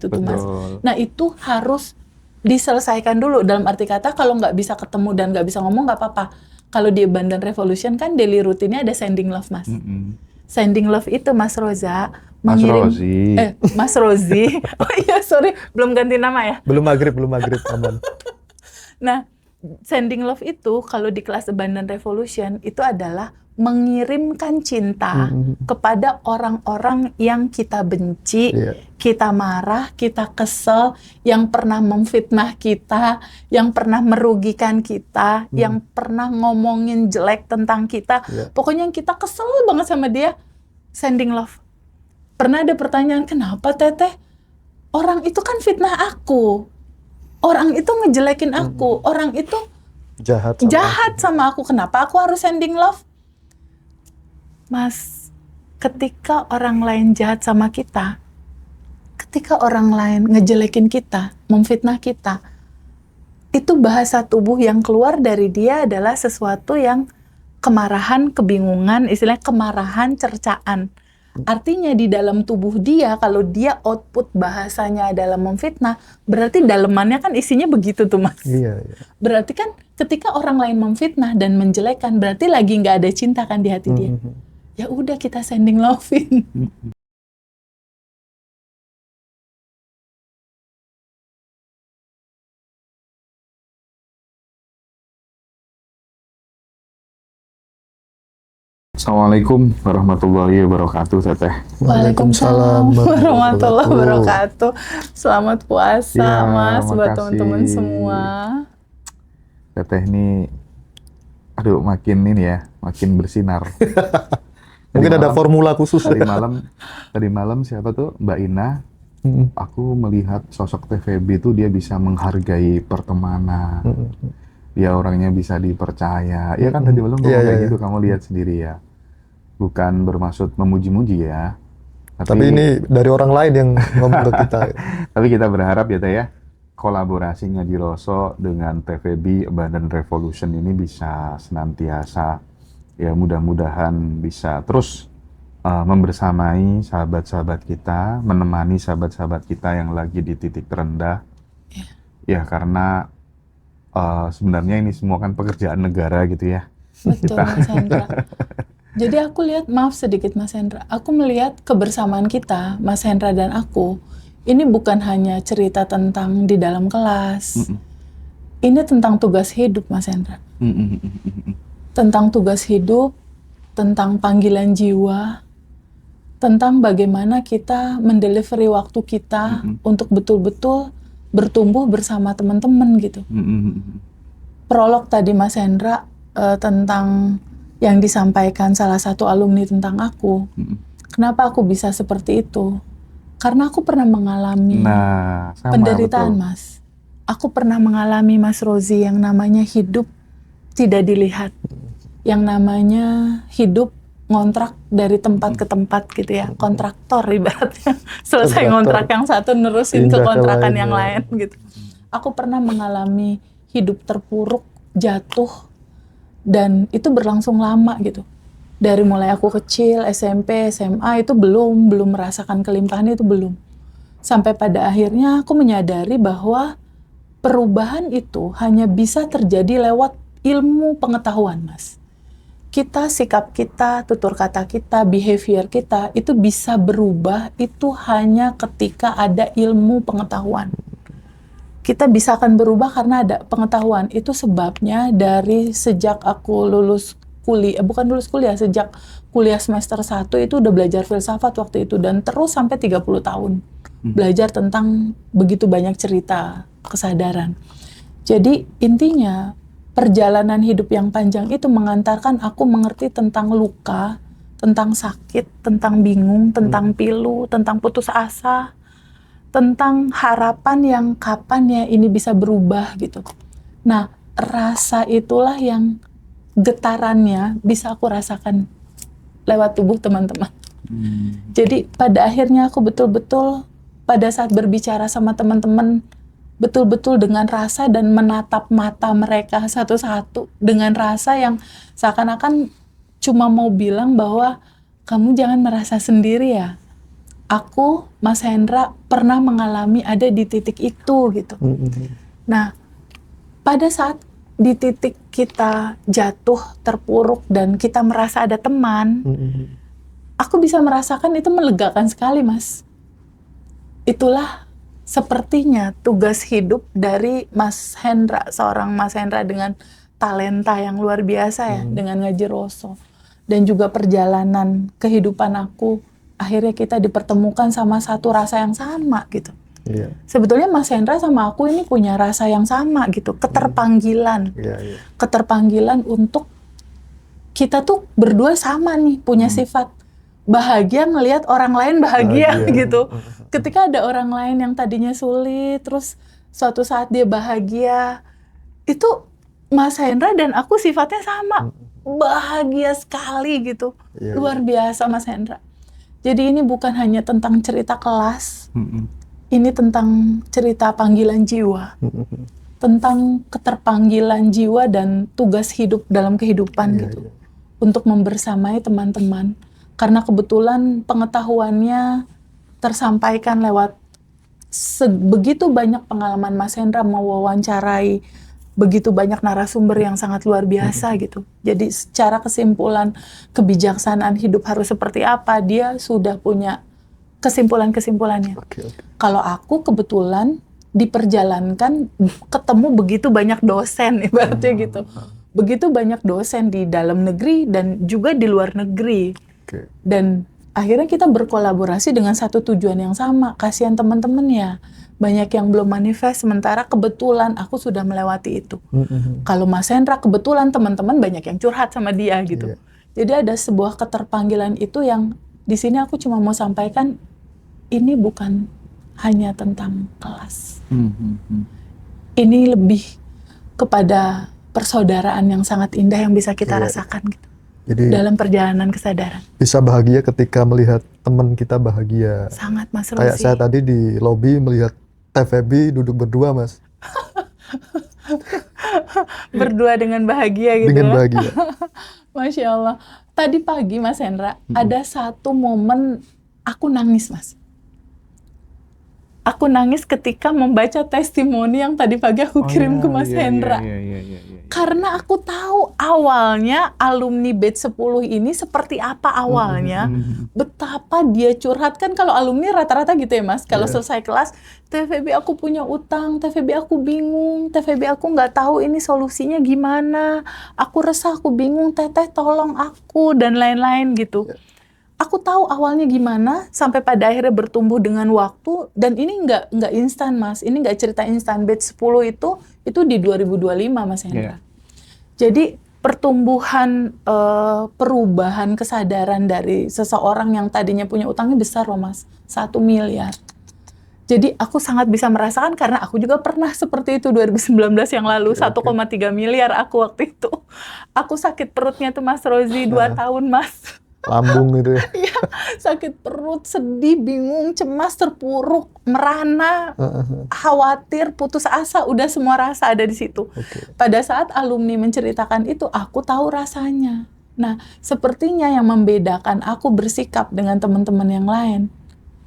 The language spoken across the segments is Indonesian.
Itu tuh Mas. Betul. Nah itu harus diselesaikan dulu, dalam arti kata kalau nggak bisa ketemu dan nggak bisa ngomong nggak apa-apa. Kalau di Abundant Revolution kan daily rutinnya ada sending love Mas. Sending love itu Mas Roza Mas mengirim Rozi. Mas Rozi. Oh iya sorry belum ganti nama ya. Belum maghrib aman. Nah sending love itu kalau di kelas Abundant Revolution itu adalah mengirimkan cinta kepada orang-orang yang kita benci, kita marah, kita kesel, yang pernah memfitnah kita, yang pernah merugikan kita, yang pernah ngomongin jelek tentang kita. Pokoknya yang kita kesel banget sama dia, sending love. Pernah ada pertanyaan, kenapa Teteh? Orang itu kan fitnah aku. Orang itu ngejelekin aku. Orang itu jahat sama aku. Kenapa aku harus sending love? Mas, ketika orang lain jahat sama kita, ketika orang lain ngejelekin kita, memfitnah kita, itu bahasa tubuh yang keluar dari dia adalah sesuatu yang kemarahan, kebingungan, istilahnya kemarahan, cercaan. Artinya di dalam tubuh dia, kalau dia output bahasanya adalah memfitnah, berarti dalemannya kan isinya begitu tuh Mas. Berarti kan ketika orang lain memfitnah dan menjelekan, berarti lagi nggak ada cinta kan di hati dia. Ya udah kita sending loving. Assalamualaikum warahmatullahi wabarakatuh, Teteh. Waalaikumsalam warahmatullahi wabarakatuh. Selamat puasa, Ya, Mas, buat makasih. teman-teman semua. Teteh ini, aduh makin ini ya, makin bersinar. Mungkin ada formula khusus. Tadi malam siapa tuh? Mbak Ina. Aku melihat sosok Teh Feby itu dia bisa menghargai pertemanan. Dia orangnya bisa dipercaya. Iya kan tadi malam ngomong kayak gitu, kamu lihat sendiri ya. Bukan bermaksud memuji-muji ya. Tapi ini dari orang lain yang ngomong ke kita. Tapi kita berharap ya Teh ya, kolaborasinya di Rosso dengan Teh Feby Abundant Revolution ini bisa senantiasa, ya mudah-mudahan bisa terus membersamai sahabat-sahabat kita, menemani sahabat-sahabat kita yang lagi di titik terendah. Ya karena sebenarnya ini semua kan pekerjaan negara gitu ya. Betul Mas Hendra. Jadi aku lihat, maaf sedikit Mas Hendra, aku melihat kebersamaan kita, Mas Hendra dan aku, ini bukan hanya cerita tentang di dalam kelas. Ini tentang tugas hidup Mas Hendra. Tentang tugas hidup, tentang panggilan jiwa, tentang bagaimana kita mendelivery waktu kita untuk betul-betul bertumbuh bersama teman-teman gitu. Prolog tadi Mas Hendra tentang yang disampaikan salah satu alumni tentang aku. Kenapa aku bisa seperti itu? Karena aku pernah mengalami penderitaan, betul. Mas. Aku pernah mengalami Mas Rozi yang namanya hidup tidak dilihat. Yang namanya hidup ngontrak dari tempat ke tempat gitu ya. Kontraktor ibaratnya. Selesai ngontrak yang satu nerusin ke kontrakan yang lain gitu. Aku pernah mengalami hidup terpuruk, jatuh, dan itu berlangsung lama gitu. Dari mulai aku kecil, SMP, SMA itu belum merasakan kelimpahan itu belum. Sampai pada akhirnya aku menyadari bahwa perubahan itu hanya bisa terjadi lewat ilmu pengetahuan, Mas. Kita, sikap kita, tutur kata kita, behavior kita itu bisa berubah itu hanya ketika ada ilmu pengetahuan. Kita bisa akan berubah karena ada pengetahuan. Itu sebabnya dari sejak aku lulus kuliah, bukan lulus kuliah, sejak kuliah semester 1 itu udah belajar filsafat waktu itu. Dan terus sampai 30 tahun. Belajar tentang begitu banyak cerita, kesadaran. Jadi intinya, perjalanan hidup yang panjang itu mengantarkan aku mengerti tentang luka, tentang sakit, tentang bingung, tentang pilu, tentang putus asa, tentang harapan yang kapan ya ini bisa berubah gitu. Nah, rasa itulah yang getarannya bisa aku rasakan lewat tubuh teman-teman. Jadi pada akhirnya aku betul-betul pada saat berbicara sama teman-teman betul-betul dengan rasa dan menatap mata mereka satu-satu dengan rasa yang seakan-akan cuma mau bilang bahwa kamu jangan merasa sendiri ya. aku, Mas Hendra pernah mengalami ada di titik itu gitu. Nah, pada saat di titik kita jatuh, terpuruk dan kita merasa ada teman, aku bisa merasakan itu melegakan sekali, Mas. Itulah sepertinya tugas hidup dari Mas Hendra, seorang Mas Hendra dengan talenta yang luar biasa ya, dengan ngaji Roso. Dan juga perjalanan kehidupan aku, akhirnya kita dipertemukan sama satu rasa yang sama gitu. Iya. Sebetulnya Mas Hendra sama aku ini punya rasa yang sama gitu, keterpanggilan. Iya. Keterpanggilan untuk kita tuh berdua sama nih, punya sifat bahagia ngelihat orang lain bahagia gitu. Ketika ada orang lain yang tadinya sulit, terus suatu saat dia bahagia, itu Mas Hendra dan aku sifatnya sama, bahagia sekali gitu. Iya, Luar biasa Mas Hendra. Jadi ini bukan hanya tentang cerita kelas, ini tentang cerita panggilan jiwa, tentang keterpanggilan jiwa dan tugas hidup dalam kehidupan gitu, untuk membersamai teman-teman. Karena kebetulan pengetahuannya tersampaikan lewat begitu banyak pengalaman Mas Hendra mewawancarai begitu banyak narasumber yang sangat luar biasa gitu. Jadi secara kesimpulan kebijaksanaan hidup harus seperti apa, dia sudah punya kesimpulan-kesimpulannya. Kalau aku kebetulan diperjalankan ketemu begitu banyak dosen ibaratnya gitu. Begitu banyak dosen di dalam negeri dan juga di luar negeri. Dan akhirnya kita berkolaborasi dengan satu tujuan yang sama. Kasihan teman-teman ya, banyak yang belum manifest, sementara kebetulan aku sudah melewati itu. Kalau Mas Hendra kebetulan teman-teman banyak yang curhat sama dia gitu. Jadi ada sebuah keterpanggilan itu yang di sini aku cuma mau sampaikan, ini bukan hanya tentang kelas. Ini lebih kepada persaudaraan yang sangat indah yang bisa kita rasakan gitu. Jadi dalam perjalanan kesadaran. Bisa bahagia ketika melihat teman kita bahagia. Sangat Mas Rosi. Kayak saya tadi di lobi melihat TVB duduk berdua, Mas. Berdua dengan bahagia gitu. Dengan ya. bahagia. Masya Allah. Tadi pagi Mas Hendra, ada satu momen aku nangis, Mas. Aku nangis ketika membaca testimoni yang tadi pagi aku kirim ke Mas Hendra. Karena aku tahu awalnya alumni batch 10 ini seperti apa awalnya. Betapa dia curhat, kan kalau alumni rata-rata gitu ya Mas. Kalau selesai kelas, TVB aku punya utang, TVB aku bingung, TVB aku nggak tahu ini solusinya gimana. Aku resah, aku bingung, Teteh tolong aku, dan lain-lain gitu. Aku tahu awalnya gimana, sampai pada akhirnya bertumbuh dengan waktu, dan ini nggak instan Mas, ini nggak cerita instan. Batch 10 itu di 2025 Mas Hendra. Jadi pertumbuhan, perubahan kesadaran dari seseorang yang tadinya punya utangnya besar loh Mas, 1 miliar. Jadi aku sangat bisa merasakan karena aku juga pernah seperti itu 2019 yang lalu, 1,3 miliar aku waktu itu. Aku sakit perutnya tuh Mas Rozi 2 tahun Mas. Lambung gitu ya. Iya, sakit perut, sedih, bingung, cemas, terpuruk, merana, khawatir, putus asa, udah semua rasa ada di situ. Pada saat alumni menceritakan itu, aku tahu rasanya. Nah, sepertinya yang membedakan aku bersikap dengan teman-teman yang lain,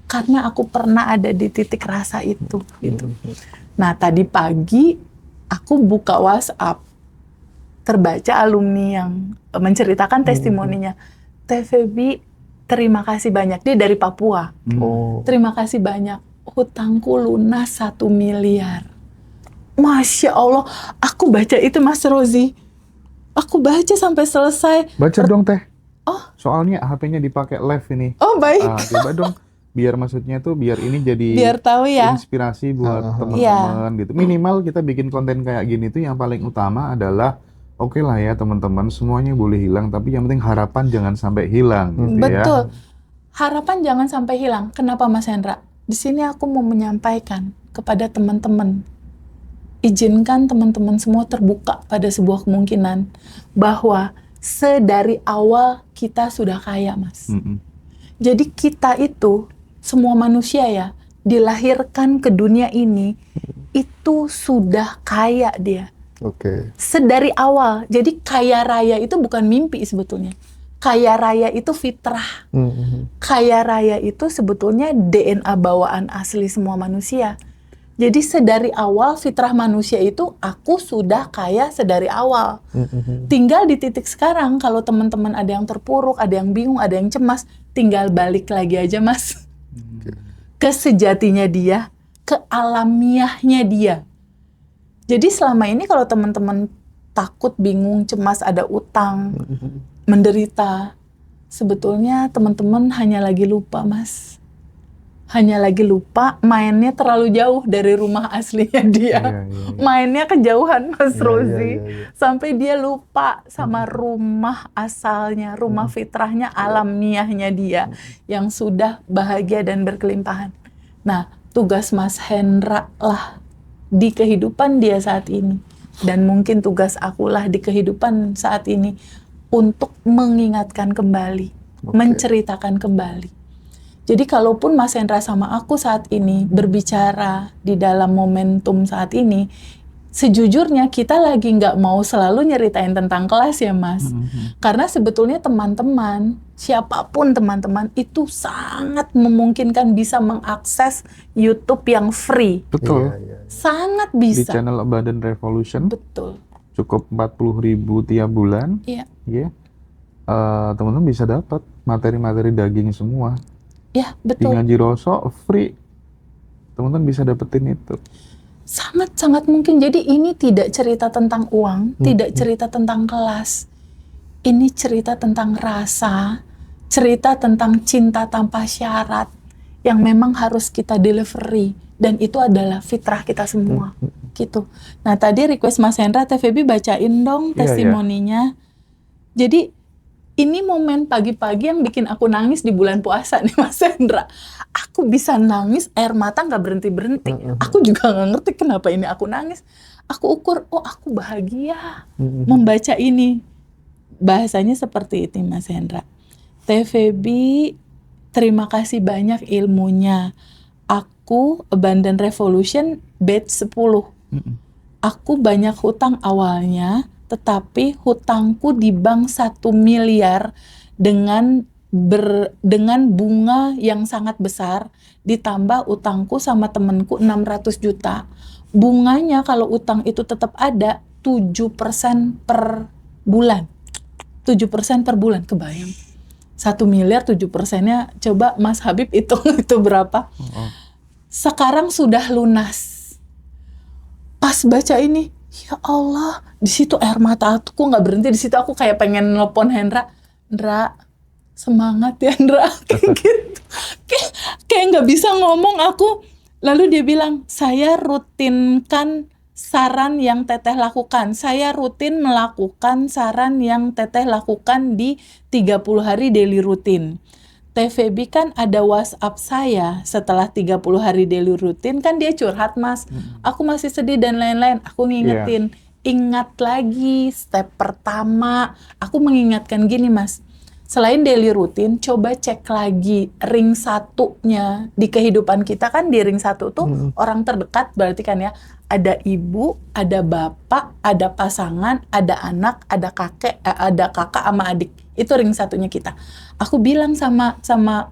karena aku pernah ada di titik rasa itu. Gitu. Nah, tadi pagi aku buka WhatsApp, terbaca alumni yang menceritakan testimoninya. TVB, terima kasih banyak. Dia dari Papua. Terima kasih banyak. Hutangku lunas 1 miliar. Masya Allah. Aku baca itu Mas Rozi. Aku baca sampai selesai. Baca dong Teh. Oh. Soalnya HP-nya dipakai live ini. Oh baik. Coba dong. Biar maksudnya tuh biar ini jadi biar tahu ya. Inspirasi buat teman-teman gitu. Minimal kita bikin konten kayak gini tuh yang paling utama adalah oke lah ya teman-teman, semuanya boleh hilang, tapi yang penting harapan jangan sampai hilang. Gitu. Betul. Harapan jangan sampai hilang. Kenapa Mas Hendra? Di sini aku mau menyampaikan kepada teman-teman, izinkan teman-teman semua terbuka pada sebuah kemungkinan bahwa sedari awal kita sudah kaya, Mas. Jadi kita itu, semua manusia ya, dilahirkan ke dunia ini, itu sudah kaya dia. Sedari awal. Jadi kaya raya itu bukan mimpi sebetulnya. kaya raya itu fitrah. Kaya raya itu sebetulnya DNA bawaan asli semua manusia. Jadi sedari awal fitrah manusia itu aku sudah kaya sedari awal. Tinggal di titik sekarang kalau teman-teman ada yang terpuruk, ada yang bingung, ada yang cemas, tinggal balik lagi aja Mas. Ke sejatinya dia, ke alamiahnya dia. Jadi selama ini kalau teman-teman takut, bingung, cemas, ada utang, menderita, sebetulnya teman-teman hanya lagi lupa Mas. Hanya lagi lupa mainnya terlalu jauh dari rumah aslinya dia. Mainnya kejauhan Mas Rozi. Sampai dia lupa sama rumah asalnya, rumah fitrahnya, alamiahnya dia yang sudah bahagia dan berkelimpahan. Nah, tugas Mas Hendra lah di kehidupan dia saat ini. Dan mungkin tugas akulah di kehidupan saat ini untuk mengingatkan kembali, menceritakan kembali. Jadi kalaupun Mas Hendra sama aku saat ini berbicara di dalam momentum saat ini, sejujurnya kita lagi nggak mau selalu nyeritain tentang kelas ya Mas. Karena sebetulnya teman-teman, siapapun teman-teman itu sangat memungkinkan bisa mengakses YouTube yang free. Betul. Sangat Di bisa. channel Abundant Revolution. Betul. Cukup 40.000 tiap bulan. Iya. Teman-teman bisa dapat materi-materi daging semua. Ya, Di betul. Ngaji Roso free. Teman-teman bisa dapetin itu. Sangat-sangat mungkin. Jadi ini tidak cerita tentang uang, tidak cerita tentang kelas. Ini cerita tentang rasa, cerita tentang cinta tanpa syarat yang memang harus kita delivery, dan itu adalah fitrah kita semua. Gitu. Nah, tadi request Mas Hendra, TVB bacain dong testimoninya. Jadi ini momen pagi-pagi yang bikin aku nangis di bulan puasa nih Mas Hendra. Aku bisa nangis, air mata nggak berhenti-berhenti. Aku juga nggak ngerti kenapa ini aku nangis. Aku ukur, oh aku bahagia membaca ini. Bahasanya seperti itu Mas Hendra. TVB, terima kasih banyak ilmunya. Aku Abundant Revolution batch 10. Aku banyak hutang awalnya, tetapi hutangku di bank 1 miliar dengan bunga yang sangat besar, ditambah utangku sama temenku 600 juta. Bunganya kalau utang itu tetap ada 7% per bulan. 7% per bulan, kebayang. 1 miliar 7%-nya, coba Mas Habib hitung itu berapa. Sekarang sudah lunas. Pas baca ini, ya Allah, di situ air mata aku nggak berhenti. Di situ aku kayak pengen nelpon Hendra, semangat ya Hendra, kayak gitu. Kayak nggak bisa ngomong aku. Lalu dia bilang, saya rutinkan saran yang Teteh lakukan. Saya rutin melakukan saran yang Teteh lakukan di 30 hari daily rutin. TVB kan ada WhatsApp saya setelah 30 hari daily rutin, kan dia curhat Mas, aku masih sedih dan lain-lain. Aku ngingetin, ingat lagi step pertama. Aku mengingatkan gini Mas, selain daily rutin, coba cek lagi ring satunya di kehidupan kita. Kan di ring satu tuh orang terdekat berarti kan ya, ada ibu, ada bapak, ada pasangan, ada anak, ada kakak sama adik. Itu ring satunya kita. Aku bilang sama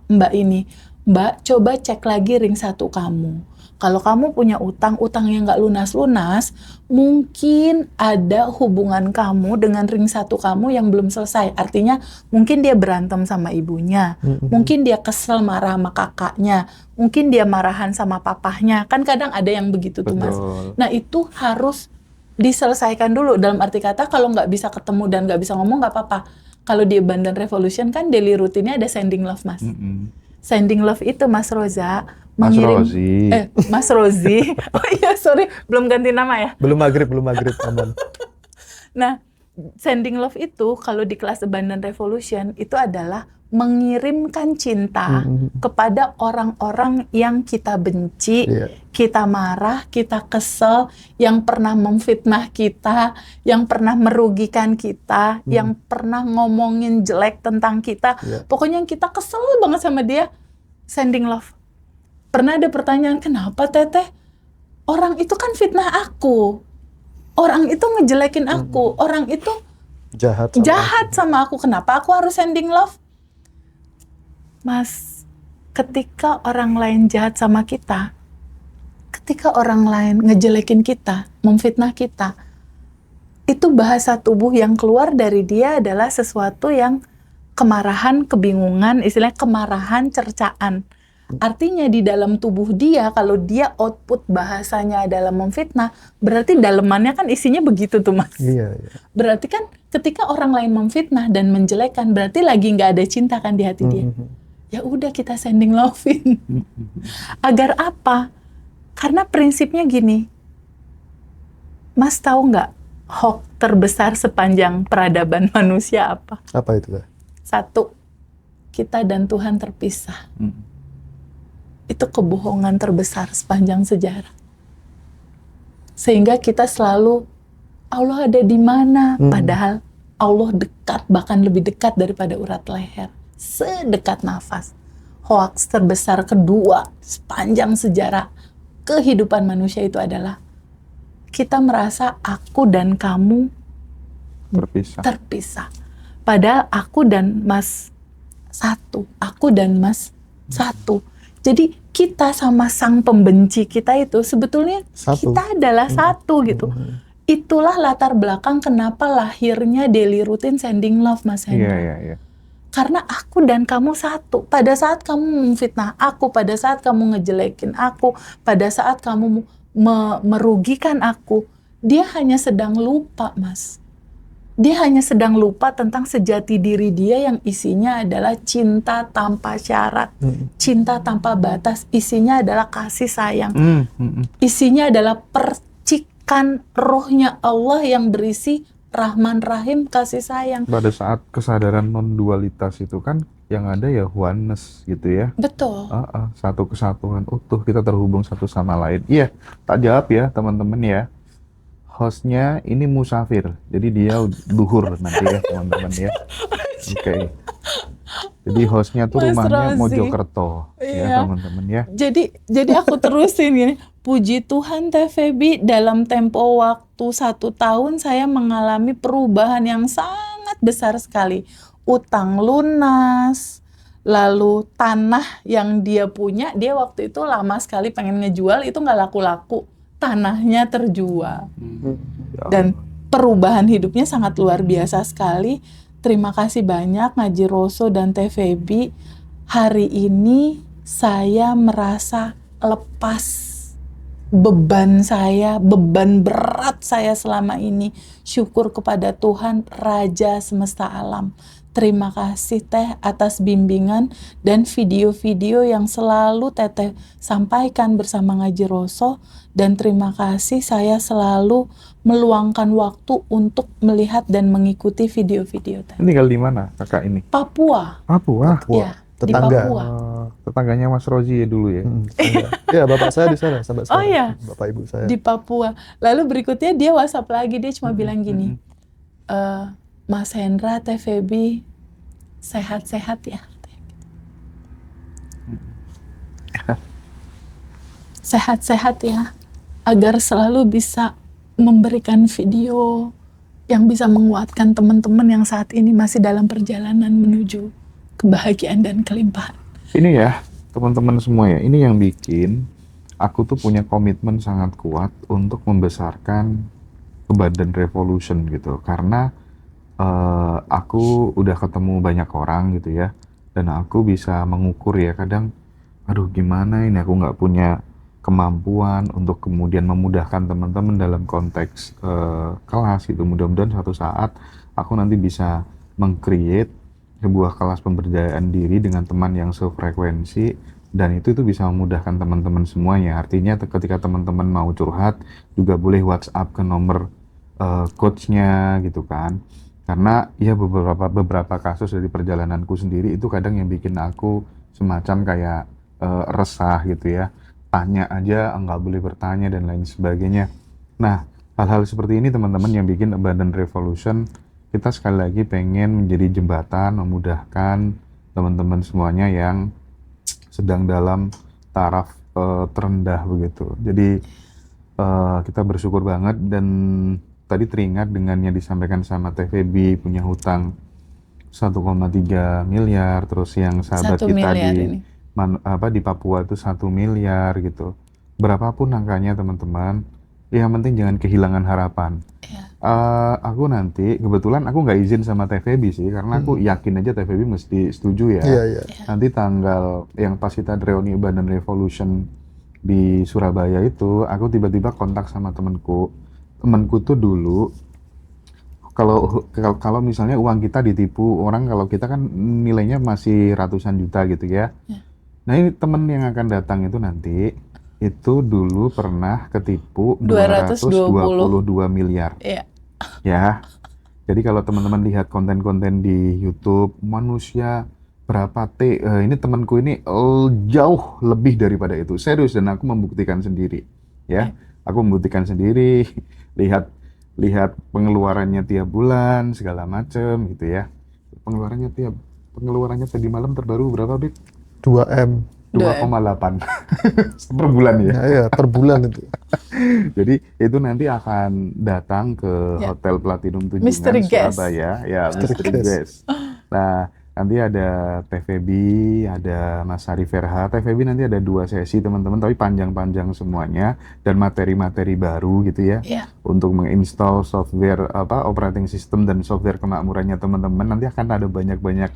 Mbak ini, Mbak coba cek lagi ring satu kamu. Kalau kamu punya utang yang nggak lunas-lunas, mungkin ada hubungan kamu dengan ring satu kamu yang belum selesai. Artinya mungkin dia berantem sama ibunya, mungkin dia kesel marah sama kakaknya, mungkin dia marahan sama papahnya. Kan kadang ada yang begitu tuh Mas. Nah itu harus diselesaikan dulu. Dalam arti kata kalau nggak bisa ketemu dan nggak bisa ngomong nggak apa-apa. Kalau di Abundant Revolution kan daily rutinnya ada sending love Mas. Sending love itu Mas Roza mengirim Mas Rozi. Oh iya sorry, belum ganti nama ya. Belum maghrib aman. Nah, sending love itu kalau di kelas Abundant Revolution itu adalah mengirimkan cinta kepada orang-orang yang kita benci, kita marah, kita kesel, yang pernah memfitnah kita, yang pernah merugikan kita, yang pernah ngomongin jelek tentang kita. Pokoknya yang kita kesel banget sama dia, sending love. Pernah ada pertanyaan, kenapa Teteh? Orang itu kan fitnah aku. Orang itu ngejelekin aku. Orang itu jahat sama aku. Kenapa aku harus sending love? Mas, ketika orang lain jahat sama kita, ketika orang lain ngejelekin kita, memfitnah kita, itu bahasa tubuh yang keluar dari dia adalah sesuatu yang kemarahan, kebingungan, istilahnya kemarahan, cercaan. Artinya di dalam tubuh dia, kalau dia output bahasanya adalah memfitnah, berarti dalemannya kan isinya begitu tuh Mas. Iya. Berarti kan ketika orang lain memfitnah dan menjelekkan, berarti lagi nggak ada cinta kan di hati dia. Ya udah kita sending loving. Agar apa? Karena prinsipnya gini, Mas tahu nggak hoax terbesar sepanjang peradaban manusia apa? Apa itu, Teh? 1, kita dan Tuhan terpisah. Itu kebohongan terbesar sepanjang sejarah. Sehingga kita selalu, Allah ada di mana? Padahal Allah dekat, bahkan lebih dekat daripada urat leher. Sedekat nafas. Hoax terbesar kedua sepanjang sejarah kehidupan manusia itu adalah kita merasa aku dan kamu terpisah. Padahal aku dan Mas satu. Aku dan Mas satu. Jadi kita sama sang pembenci kita itu sebetulnya kita adalah satu gitu. Itulah latar belakang kenapa lahirnya daily routine sending love, Mas Hendra. Iya. Karena aku dan kamu satu. Pada saat kamu memfitnah aku, pada saat kamu ngejelekin aku, pada saat kamu merugikan aku, dia hanya sedang lupa, Mas. Dia hanya sedang lupa tentang sejati diri dia yang isinya adalah cinta tanpa syarat, cinta tanpa batas, isinya adalah kasih sayang, isinya adalah percikan rohnya Allah yang berisi Rahman Rahim, kasih sayang. Pada saat kesadaran non-dualitas itu kan yang ada ya oneness gitu ya. Betul. Satu kesatuan utuh, kita terhubung satu sama lain. Iya, tak jawab ya teman-teman ya. Hostnya ini musafir, jadi dia duhur nanti ya teman-teman ya. Oke. Jadi hostnya tuh Mas rumahnya Rozi. Mojokerto ya Iya. teman-teman ya. Jadi aku terusin gini. Puji Tuhan Teh Feby, dalam tempo waktu 1 tahun saya mengalami perubahan yang sangat besar sekali. Utang lunas, lalu tanah yang dia punya, dia waktu itu lama sekali pengen ngejual, itu nggak laku-laku. Tanahnya terjual. Dan perubahan hidupnya sangat luar biasa sekali. Terima kasih banyak Ngaji Roso dan Teh Feby. Hari ini saya merasa lepas beban saya, beban berat saya selama ini. Syukur kepada Tuhan Raja semesta alam. Terima kasih Teh atas bimbingan dan video-video yang selalu Teteh sampaikan bersama Ngaji Roso. Dan terima kasih saya selalu meluangkan waktu untuk melihat dan mengikuti video-video Teh. Tinggal di mana kakak ini? Papua. Papua. Ya, di Tetangga. Papua. Tetangganya Mas Rozi ya dulu ya. Iya, bapak saya di sana sampai sekarang. iya. Bapak ibu saya. Di Papua. Lalu berikutnya dia WhatsApp lagi, dia cuma bilang gini, Mas Hendra, Teh Feby, sehat-sehat ya. Sehat-sehat ya, agar selalu bisa memberikan video yang bisa menguatkan teman-teman yang saat ini masih dalam perjalanan menuju kebahagiaan dan kelimpahan. Ini ya teman-teman semua ya, ini yang bikin aku tuh punya komitmen sangat kuat untuk membesarkan Badan Revolution gitu. Karena aku udah ketemu banyak orang gitu ya, dan aku bisa mengukur ya kadang, aduh gimana ini aku nggak punya kemampuan untuk kemudian memudahkan teman-teman dalam konteks kelas gitu. Mudah-mudahan suatu saat aku nanti bisa meng-create sebuah kelas pemberdayaan diri dengan teman yang sefrekuensi, dan itu bisa memudahkan teman-teman semuanya. Artinya ketika teman-teman mau curhat juga boleh WhatsApp ke nomor coachnya gitu kan. Karena ya beberapa kasus dari perjalananku sendiri itu kadang yang bikin aku semacam kayak resah gitu ya. Tanya aja nggak boleh bertanya dan lain sebagainya. Nah, hal-hal seperti ini teman-teman yang bikin Badan Revolution, kita sekali lagi pengen menjadi jembatan memudahkan teman-teman semuanya yang sedang dalam taraf terendah begitu. Jadi kita bersyukur banget, dan tadi teringat dengan yang disampaikan sama TVB punya hutang 1,3 miliar, terus yang sahabat 1 kita miliar di ini. di Papua itu 1 miliar gitu. Berapapun angkanya teman-teman, yang penting jangan kehilangan harapan. Ya. Aku nanti, kebetulan aku nggak izin sama TVB sih, karena aku yakin aja TVB mesti setuju ya. Iya, iya. Nanti tanggal yang pas kita reuni Abundant Revolution di Surabaya itu, aku tiba-tiba kontak sama temenku. Temenku tuh dulu, kalau misalnya uang kita ditipu orang, kalau kita kan nilainya masih ratusan juta gitu ya. Nah ini temen yang akan datang itu nanti, itu dulu pernah ketipu 222 miliar. Iya. Ya, jadi kalau teman-teman lihat konten-konten di YouTube, manusia berapa ini temanku ini jauh lebih daripada itu, serius, dan aku membuktikan sendiri, ya, aku membuktikan sendiri, lihat pengeluarannya tiap bulan segala macem gitu ya, pengeluarannya tadi malam terbaru berapa, Bib? 2M. 2,8 per bulan ya. Iya, per bulan itu. Jadi itu nanti akan datang ke Hotel Platinum Tunjungan Mystery guest. Surabaya, ya, Mystery guest. Nah, nanti ada TVB, ada Mas Ari Verha. TVB nanti ada 2 sesi teman-teman, tapi panjang-panjang semuanya dan materi-materi baru gitu ya. Untuk menginstall software operating system dan software kemakmurannya teman-teman. Nanti akan ada banyak-banyak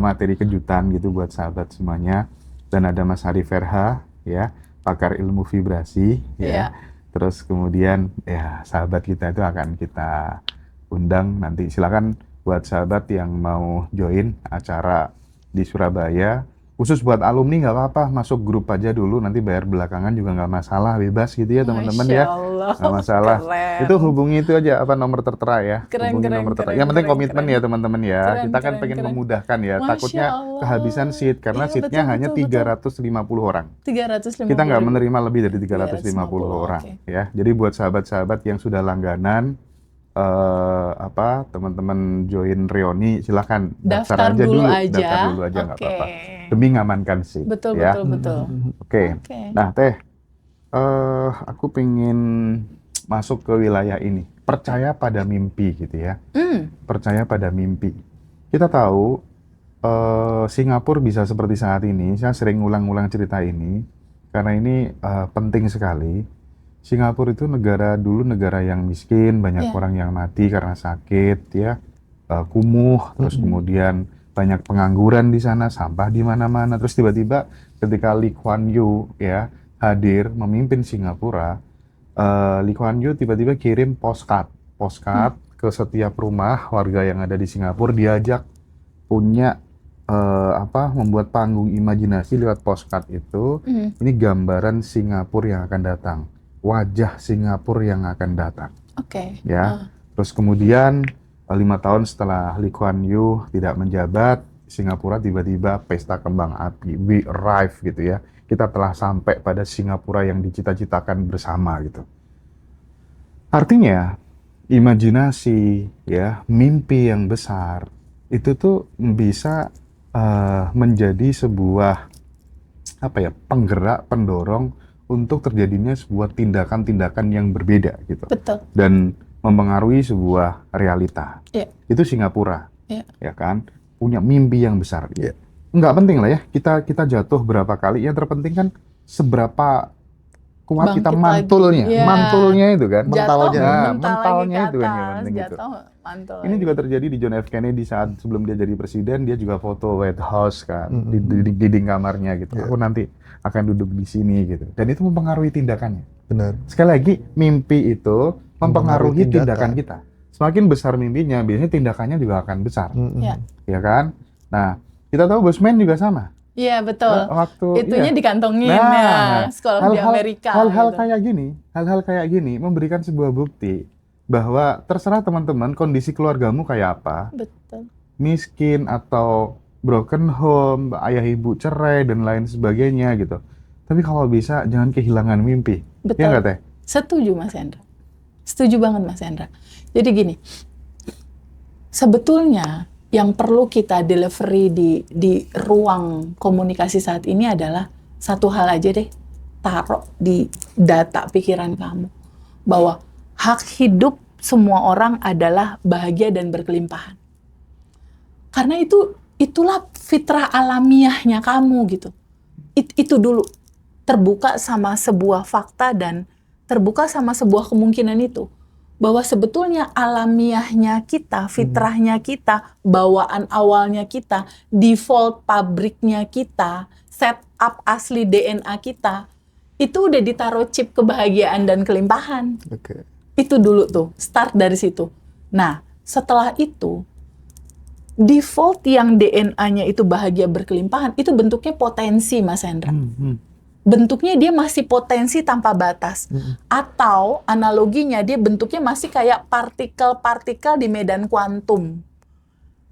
materi kejutan gitu buat sahabat semuanya. Dan ada Mas Ari Verha, ya, pakar ilmu vibrasi, ya. Terus kemudian ya sahabat kita itu akan kita undang nanti. Silakan buat sahabat yang mau join acara di Surabaya. Khusus buat alumni nggak apa-apa, masuk grup aja dulu, nanti bayar belakangan juga nggak masalah, bebas gitu ya teman-teman ya. Nggak masalah. Keren. Itu hubungi itu aja nomor tertera ya. Keren. Yang penting komitmen ya teman-teman ya. Kita kan pengen memudahkan ya. Masya Takutnya Allah. kehabisan seat karena seatnya hanya 350 orang. 350. Kita nggak menerima lebih dari 350 orang ya. Jadi buat sahabat-sahabat yang sudah langganan teman-teman join reuni, silahkan daftar aja dulu nggak apa-apa, demi ngamankan sih. Betul. Oke. Nah Teh, aku pengen masuk ke wilayah ini, percaya pada mimpi gitu ya. Percaya pada mimpi. Kita tahu Singapura bisa seperti saat ini. Saya sering ulang-ulang cerita ini karena ini penting sekali. Singapura itu negara yang miskin, banyak orang yang mati karena sakit, ya, kumuh, terus kemudian banyak pengangguran di sana, sampah di mana-mana. Terus tiba-tiba ketika Lee Kuan Yew ya hadir memimpin Singapura, Lee Kuan Yew tiba-tiba kirim postcard ke setiap rumah warga yang ada di Singapura, diajak punya membuat panggung imajinasi lewat postcard itu. Ini gambaran Singapura yang akan datang. Wajah Singapura yang akan datang. Ya. Terus kemudian 5 tahun setelah Lee Kuan Yew tidak menjabat, Singapura tiba-tiba pesta kembang api. We arrive gitu ya. Kita telah sampai pada Singapura yang dicita-citakan bersama gitu. Artinya imajinasi ya, mimpi yang besar itu tuh bisa menjadi sebuah penggerak, pendorong untuk terjadinya sebuah tindakan-tindakan yang berbeda gitu. Betul. Dan mempengaruhi sebuah realita. Itu Singapura. Ya kan? Punya mimpi yang besar. Nggak penting lah ya, kita jatuh berapa kali, yang terpenting kan seberapa kuat kita mantulnya itu kan. Mentalnya itu kan yang penting gitu. Ini juga terjadi di John F. Kennedy saat sebelum dia jadi presiden, dia juga foto White House kan, di dinding kamarnya gitu. Aku nanti akan duduk di sini gitu. Dan itu mempengaruhi tindakannya. Benar. Sekali lagi, mimpi itu mempengaruhi tindakan kita. Semakin besar mimpinya, biasanya tindakannya juga akan besar. Ya kan? Nah, kita tahu Bosman juga sama. Iya, betul. Itunya iya. dikantongin ya, sekolah di Amerika. Hal-hal gitu. kayak gini memberikan sebuah bukti bahwa terserah teman-teman kondisi keluargamu kayak apa. Betul. Miskin atau broken home, ayah ibu cerai dan lain sebagainya gitu. Tapi kalau bisa jangan kehilangan mimpi. Betul. Ya nggak Teh? Setuju Mas Hendra. Setuju banget Mas Hendra. Jadi gini, sebetulnya yang perlu kita delivery di ruang komunikasi saat ini adalah satu hal aja deh, taruh di data pikiran kamu bahwa hak hidup semua orang adalah bahagia dan berkelimpahan. Karena itulah fitrah alamiahnya kamu gitu. Itu dulu, terbuka sama sebuah fakta dan terbuka sama sebuah kemungkinan itu. Bahwa sebetulnya alamiahnya kita, fitrahnya kita, bawaan awalnya kita, default pabriknya kita, setup asli DNA kita, itu udah ditaruh chip kebahagiaan dan kelimpahan. Oke. Itu dulu tuh, start dari situ. Nah, setelah itu, default yang DNA-nya itu bahagia berkelimpahan, itu bentuknya potensi, Mas Hendra. Bentuknya dia masih potensi tanpa batas. Atau analoginya dia bentuknya masih kayak partikel-partikel di medan kuantum.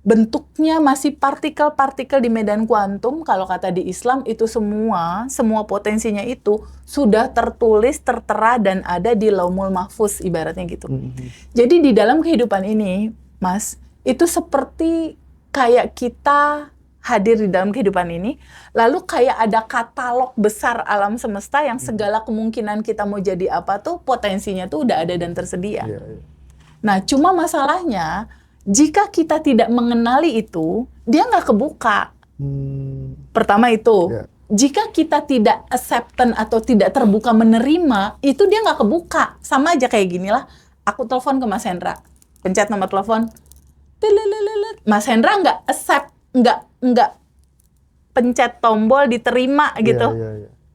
Bentuknya masih partikel-partikel di medan kuantum. Kalau kata di Islam itu semua potensinya itu sudah tertulis, tertera dan ada di Laumul Mahfuz ibaratnya gitu. Jadi di dalam kehidupan ini, Mas, itu seperti kayak kita hadir di dalam kehidupan ini, lalu kayak ada katalog besar alam semesta yang segala kemungkinan kita mau jadi apa tuh potensinya tuh udah ada dan tersedia. Nah, cuma masalahnya jika kita tidak mengenali itu, dia nggak kebuka. Pertama itu, jika kita tidak acceptance atau tidak terbuka menerima, itu dia nggak kebuka. Sama aja kayak gini lah, aku telepon ke Mas Hendra, pencet nomor telepon, Mas Hendra nggak accept, nggak pencet tombol diterima gitu.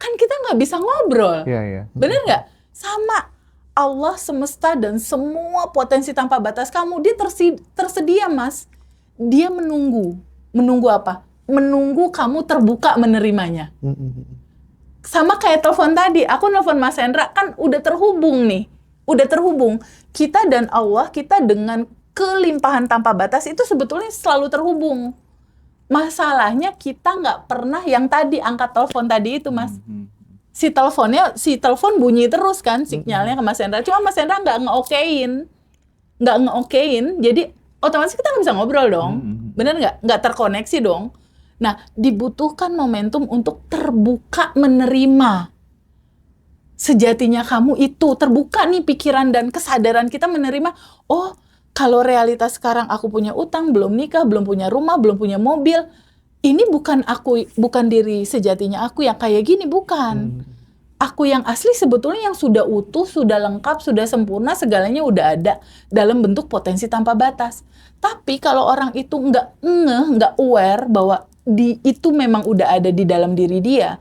Kan kita nggak bisa ngobrol. Bener nggak? Sama Allah semesta dan semua potensi tanpa batas kamu, dia tersedia, Mas. Dia menunggu. Menunggu apa? Menunggu kamu terbuka menerimanya. Sama kayak telepon tadi, aku nelfon Mas Hendra, kan udah terhubung nih. Udah terhubung. Kita dan Allah, kita dengan kelimpahan tanpa batas itu sebetulnya selalu terhubung. Masalahnya kita nggak pernah yang tadi angkat telepon tadi itu, Mas. Si telepon bunyi terus kan sinyalnya ke Mas Hendra. Cuma Mas Hendra nggak nge-okein, jadi otomatis kita nggak bisa ngobrol dong. Bener nggak? Nggak terkoneksi dong. Nah, dibutuhkan momentum untuk terbuka menerima. Sejatinya kamu itu terbuka nih pikiran dan kesadaran kita menerima, oh, kalau realitas sekarang aku punya utang, belum nikah, belum punya rumah, belum punya mobil, ini bukan diri sejatinya aku yang kayak gini, bukan. Aku yang asli sebetulnya yang sudah utuh, sudah lengkap, sudah sempurna, segalanya udah ada dalam bentuk potensi tanpa batas. Tapi kalau orang itu nggak aware bahwa itu memang udah ada di dalam diri dia,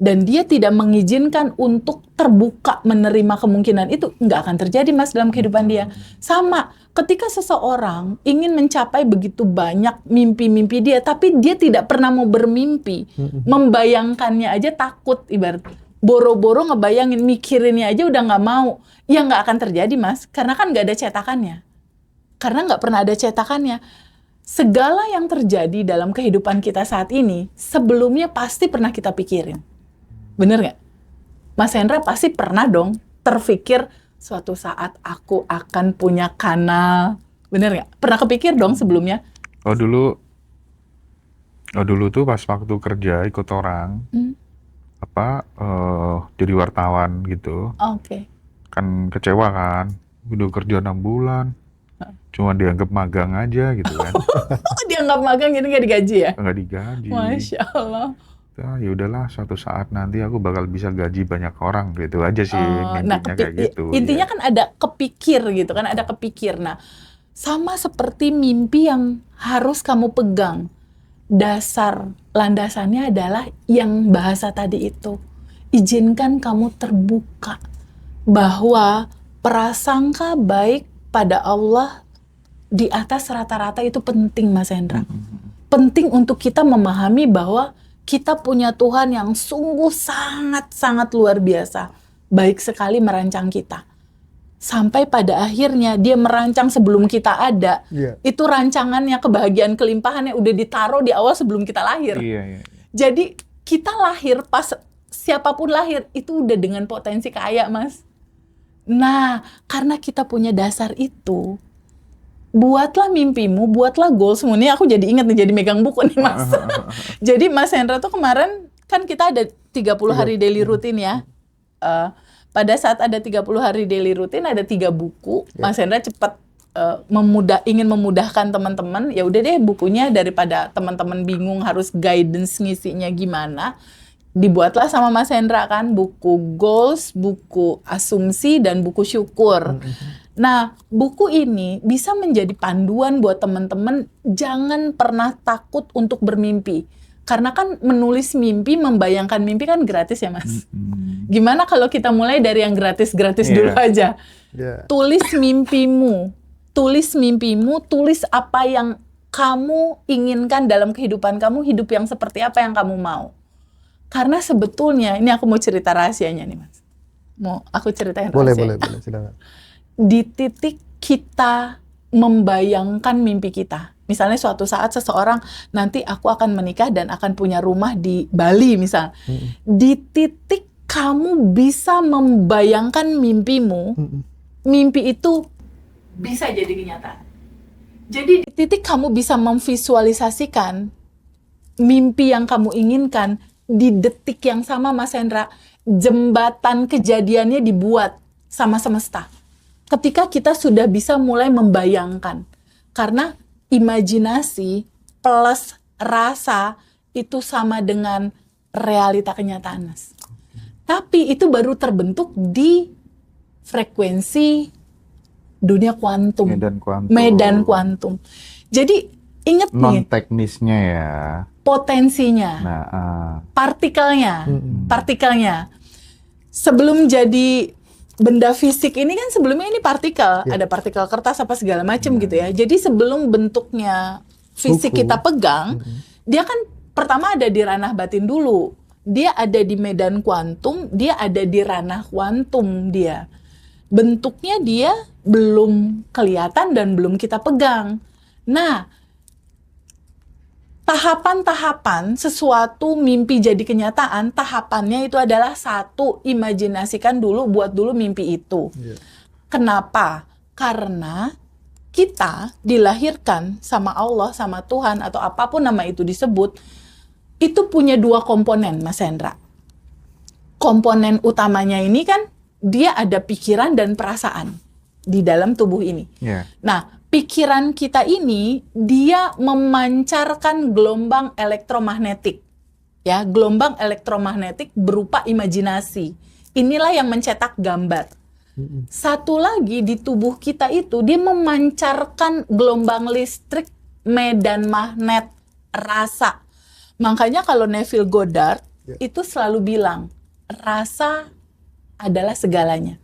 dan dia tidak mengizinkan untuk terbuka menerima kemungkinan itu, nggak akan terjadi, Mas, dalam kehidupan dia. Sama, ketika seseorang ingin mencapai begitu banyak mimpi-mimpi dia, tapi dia tidak pernah mau bermimpi, membayangkannya aja takut, ibarat boro-boro ngebayangin, mikirinnya aja udah nggak mau, ya nggak akan terjadi, Mas, karena kan nggak ada cetakannya. Karena nggak pernah ada cetakannya. Segala yang terjadi dalam kehidupan kita saat ini, sebelumnya pasti pernah kita pikirin. Bener nggak? Mas Hendra pasti pernah dong terpikir suatu saat aku akan punya kanal. Bener nggak? Pernah kepikir dong sebelumnya? Oh dulu tuh pas waktu kerja ikut orang, jadi wartawan gitu. Oke. Kan kecewa kan, udah kerja 6 bulan, cuma dianggap magang aja gitu kan. Dianggap magang jadi nggak digaji ya? Nggak digaji. Masya Allah. Ya udahlah, suatu saat nanti aku bakal bisa gaji banyak orang gitu aja sih, mimpinya kayak gitu. Intinya kan ada kepikir gitu kan, ada kepikir. Nah, sama seperti mimpi yang harus kamu pegang. Dasar landasannya adalah yang bahasa tadi itu. Izinkan kamu terbuka bahwa prasangka baik pada Allah di atas rata-rata itu penting, Mas Hendra. Penting untuk kita memahami bahwa kita punya Tuhan yang sungguh sangat-sangat luar biasa. Baik sekali merancang kita. Sampai pada akhirnya dia merancang sebelum kita ada. Itu rancangannya, kebahagiaan, kelimpahannya udah ditaruh di awal sebelum kita lahir. Jadi kita lahir, pas siapapun lahir, itu udah dengan potensi kaya, Mas. Nah, karena kita punya dasar itu, buatlah mimpimu, buatlah goalsmu. Nih aku jadi ingat nih, jadi megang buku nih, Mas. Jadi Mas Hendra tuh kemarin, kan kita ada 30 hari daily routine ya. pada saat ada 30 hari daily routine, ada 3 buku. Ya. Mas Hendra cepat ingin memudahkan teman-teman. Ya udah deh, bukunya daripada teman-teman bingung harus guidance ngisinya gimana, dibuatlah sama Mas Hendra kan buku goals, buku asumsi, dan buku syukur. Nah, buku ini bisa menjadi panduan buat teman-teman. Jangan pernah takut untuk bermimpi. Karena kan menulis mimpi, membayangkan mimpi kan gratis ya, Mas. Gimana kalau kita mulai dari yang gratis-gratis dulu aja. Tulis mimpimu, tulis apa yang kamu inginkan dalam kehidupan kamu, hidup yang seperti apa yang kamu mau. Karena sebetulnya, ini aku mau cerita rahasianya nih, Mas. Mau aku ceritain rahasianya. Boleh, silakan. Di titik kita membayangkan mimpi kita. Misalnya suatu saat seseorang, nanti aku akan menikah dan akan punya rumah di Bali misal. Di titik kamu bisa membayangkan mimpimu, mimpi itu bisa jadi kenyataan. Jadi di titik kamu bisa memvisualisasikan mimpi yang kamu inginkan, di detik yang sama Mas Hendra, jembatan kejadiannya dibuat sama semesta. Ketika kita sudah bisa mulai membayangkan. Karena imajinasi plus rasa itu sama dengan realita kenyataan, Mas. Tapi itu baru terbentuk di frekuensi dunia kuantum. Medan kuantum. Jadi ingat nih. Non-teknisnya ya. Potensinya. Partikelnya. Sebelum jadi benda fisik ini kan sebelumnya ini partikel, ada partikel kertas apa segala macam gitu ya. Jadi sebelum bentuknya fisik kita pegang, dia kan pertama ada di ranah batin dulu. Dia ada di medan kuantum, dia ada di ranah kuantum dia. Bentuknya dia belum kelihatan dan belum kita pegang. Nah, tahapan-tahapan sesuatu mimpi jadi kenyataan, tahapannya itu adalah satu, imajinasikan dulu, buat dulu mimpi itu. Kenapa? Karena kita dilahirkan sama Allah, sama Tuhan, atau apapun nama itu disebut, itu punya 2 komponen, Mas Hendra. Komponen utamanya ini kan, dia ada pikiran dan perasaan di dalam tubuh ini. Nah, pikiran kita ini, dia memancarkan gelombang elektromagnetik. Ya, gelombang elektromagnetik berupa imajinasi. Inilah yang mencetak gambar. Satu lagi di tubuh kita itu, dia memancarkan gelombang listrik, medan magnet, rasa. Makanya kalau Neville Goddard itu selalu bilang, rasa adalah segalanya.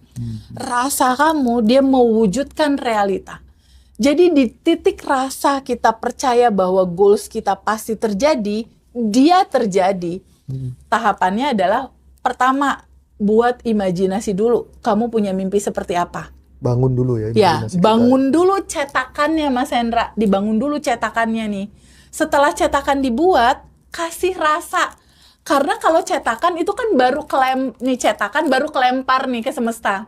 Rasa kamu, dia mewujudkan realita. Jadi di titik rasa kita percaya bahwa goals kita pasti terjadi, dia terjadi. Tahapannya adalah pertama, buat imajinasi dulu. Kamu punya mimpi seperti apa? Bangun dulu ya. Ya, bangun dulu cetakannya Mas Hendra. Dibangun dulu cetakannya nih. Setelah cetakan dibuat, kasih rasa. Karena kalau cetakan itu kan baru cetakan baru kelempar nih ke semesta.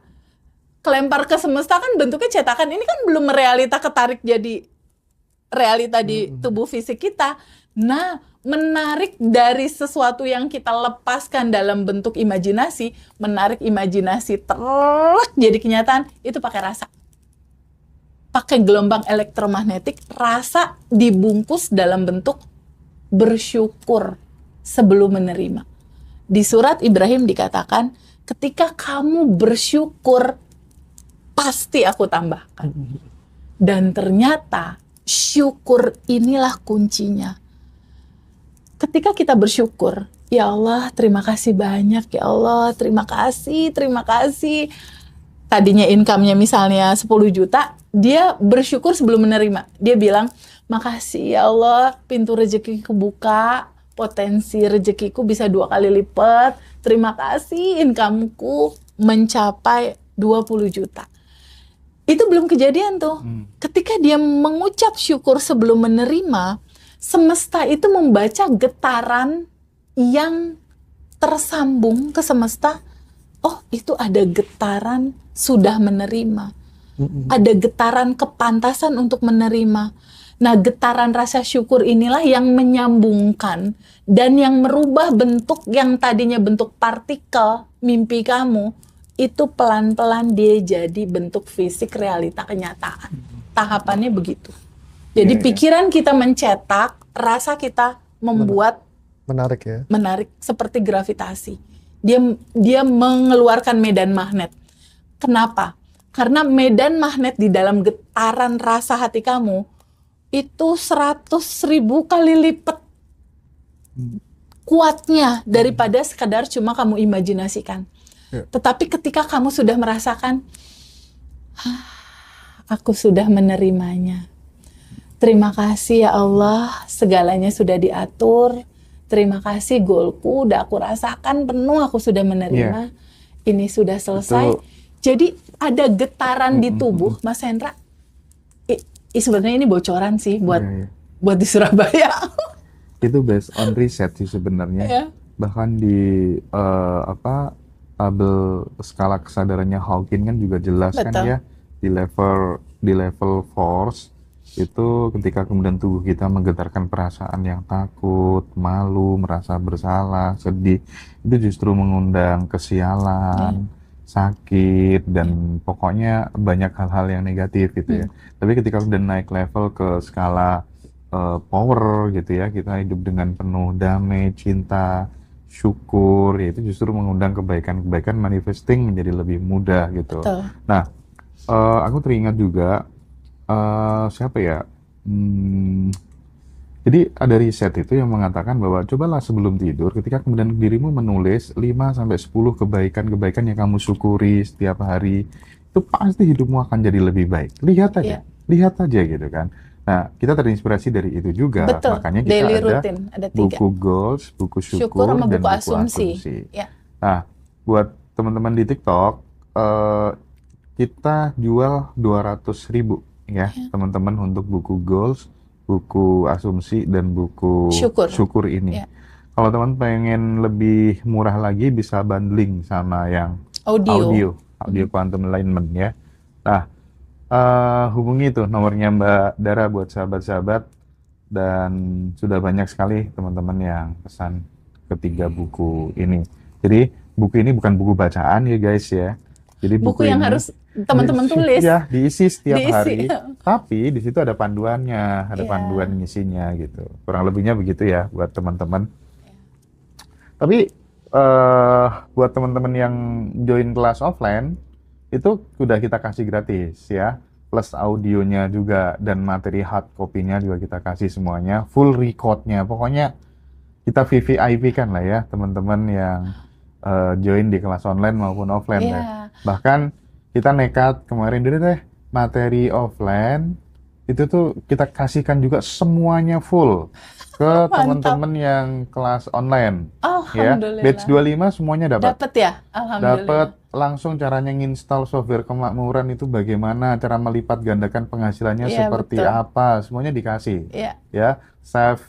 Kelempar ke semesta kan bentuknya cetakan, ini kan belum realita ketarik jadi realita di tubuh fisik kita. Nah, menarik dari sesuatu yang kita lepaskan dalam bentuk imajinasi, menarik imajinasi jadi kenyataan, itu pakai rasa. Pakai gelombang elektromagnetik, rasa dibungkus dalam bentuk bersyukur sebelum menerima. Di surat Ibrahim dikatakan, ketika kamu bersyukur, pasti aku tambahkan. Dan ternyata syukur inilah kuncinya. Ketika kita bersyukur, ya Allah terima kasih banyak, ya Allah terima kasih. Tadinya income-nya misalnya 10 juta, dia bersyukur sebelum menerima. Dia bilang, makasih ya Allah, pintu rezeki kebuka, potensi rezekiku bisa 2 kali lipat, terima kasih income-ku mencapai 20 juta. Itu belum kejadian tuh. Ketika dia mengucap syukur sebelum menerima, semesta itu membaca getaran yang tersambung ke semesta. Oh, itu ada getaran sudah menerima. Ada getaran kepantasan untuk menerima. Nah, getaran rasa syukur inilah yang menyambungkan dan yang merubah bentuk yang tadinya bentuk partikel mimpi kamu, itu pelan-pelan dia jadi bentuk fisik realita kenyataan. Tahapannya begitu. Jadi pikiran kita mencetak, rasa kita membuat Menarik ya. menarik seperti gravitasi. Dia mengeluarkan medan magnet. Kenapa? Karena medan magnet di dalam getaran rasa hati kamu itu 100.000 kali lipat kuatnya daripada sekadar cuma kamu imajinasikan. Ya. Tetapi ketika kamu sudah merasakan, aku sudah menerimanya. Terima kasih ya Allah, segalanya sudah diatur. Terima kasih, goalku udah aku rasakan penuh, aku sudah menerima. Ini sudah selesai. Itu- Jadi ada getaran di tubuh, Mas Hendra. Sebenarnya ini bocoran sih buat buat di Surabaya. Itu based on riset sih sebenarnya. Ya. Bahkan di tabel skala kesadarannya Hawking kan juga jelas kan Betul. ya, di level force itu ketika kemudian tubuh kita menggetarkan perasaan yang takut, malu, merasa bersalah, sedih, itu justru mengundang kesialan, sakit, dan pokoknya banyak hal-hal yang negatif gitu ya. Tapi ketika udah naik level ke skala power gitu ya, kita hidup dengan penuh damai, cinta, syukur, ya itu justru mengundang kebaikan-kebaikan, manifesting menjadi lebih mudah gitu. Betul. Nah, aku teringat juga siapa ya? Jadi ada riset itu yang mengatakan bahwa cobalah sebelum tidur, ketika kemudian dirimu menulis 5-10 kebaikan-kebaikan yang kamu syukuri setiap hari, itu pasti hidupmu akan jadi lebih baik. Lihat aja, lihat aja gitu kan. Nah, kita terinspirasi dari itu juga. Betul. Makanya kita Daily ada routine, ada 3. buku goals, buku syukur, sama dan buku buku asumsi. asumsi. Nah, buat teman-teman di TikTok, kita jual 200.000 ya, teman-teman, untuk buku goals, buku asumsi, dan buku syukur ini. Kalau teman pengen lebih murah lagi, bisa bundling sama yang audio quantum alignment ya. Nah, hubungi tuh nomornya Mbak Dara buat sahabat-sahabat, dan sudah banyak sekali teman-teman yang pesan ketiga buku ini. Jadi buku ini bukan buku bacaan ya guys ya. Jadi buku yang ini harus teman-teman tulis. Ya, diisi setiap Diisi. hari. Tapi di situ ada panduannya, ada panduan ngisinya gitu. Kurang lebihnya begitu ya buat teman-teman. Tapi buat teman-teman yang join kelas offline, itu sudah kita kasih gratis ya. Plus audionya juga, dan materi hard copy-nya juga kita kasih semuanya. Full record-nya. Pokoknya kita VVIP kan lah ya teman-teman yang join di kelas online maupun offline ya. Bahkan kita nekat kemarin deh materi offline itu tuh kita kasihkan juga semuanya full ke teman-teman yang kelas online. Ya, Alhamdulillah. batch 25 semuanya dapat. Dapat ya? Alhamdulillah. Dapat langsung caranya nginstal software kemakmuran itu bagaimana, cara melipat gandakan penghasilannya seperti apa, semuanya dikasih. Ya, save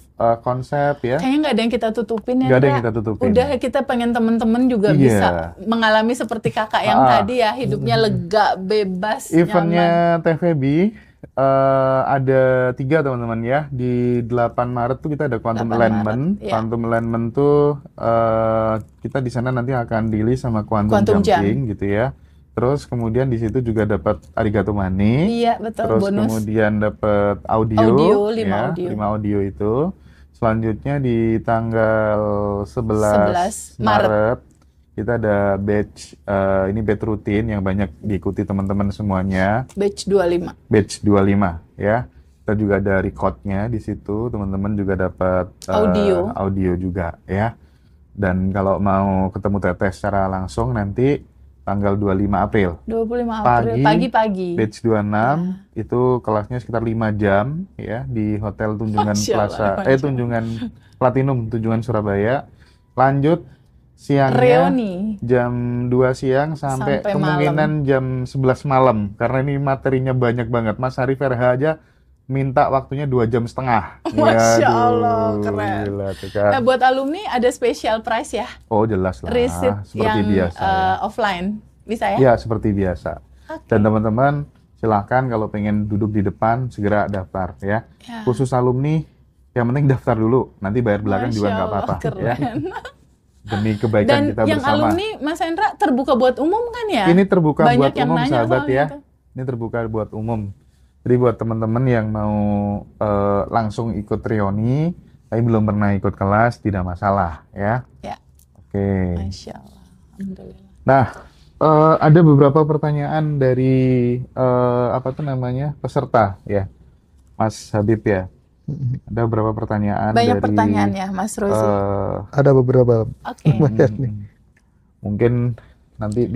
konsep ya. Kayaknya nggak ada yang kita tutupin ya. Nggak ada yang kita tutupin. Udah, kita pengen teman-teman juga bisa mengalami seperti kakak yang tadi ya, hidupnya lega, bebas, Eventnya TVB ada 3 teman-teman ya. Di 8 Maret tuh kita ada Quantum Alignment. Quantum Alignment tuh kita di sana nanti akan deal sama Quantum Jumping gitu ya. Terus kemudian di situ juga dapat Arigato Money. Iya, betul. Terus bonus. kemudian dapat audio 5 ya, audio. 5 audio itu. Selanjutnya di tanggal 11 Maret kita ada batch ini batch rutin yang banyak diikuti teman-teman semuanya. Batch 25. Batch 25 ya. Kita juga ada recordnya di situ, teman-teman juga dapat audio juga ya. Dan kalau mau ketemu Teteh secara langsung nanti tanggal 25 April. 25 April pagi-pagi. Batch 26 itu kelasnya sekitar 5 jam ya di Hotel Tunjungan Plaza Tunjungan Platinum Tunjungan Surabaya. Lanjut siangnya Reuni. jam 2 siang sampai kemungkinan jam 11 malam karena ini materinya banyak banget. Mas Arif RH aja minta waktunya 2,5 jam. Masya Allah, keren. Gila, kan. Nah, buat alumni ada special price ya? Oh, jelas lah. Receipt seperti yang biasa. Offline, bisa ya? Ya, seperti biasa. Dan teman-teman, silahkan kalau pengen duduk di depan, segera daftar ya. Khusus alumni, yang penting daftar dulu. Nanti bayar belakang juga nggak apa-apa. Keren. Ya. demi kebaikan Dan kita yang bersama. alumni Mas Hendra terbuka buat umum kan ya? Ini terbuka Banyak buat yang umum nanya sahabat soal ya. itu. Ini terbuka buat umum. Jadi buat teman-teman yang mau langsung ikut reuni, tapi belum pernah ikut kelas, tidak masalah ya. Ya. Oke. Masya Allah. Alhamdulillah. Nah, ada beberapa pertanyaan dari peserta ya, Mas Habib ya. Ada beberapa pertanyaan Banyak dari pertanyaan ya Mas Rozi. Ada beberapa. Oke. Mungkin nanti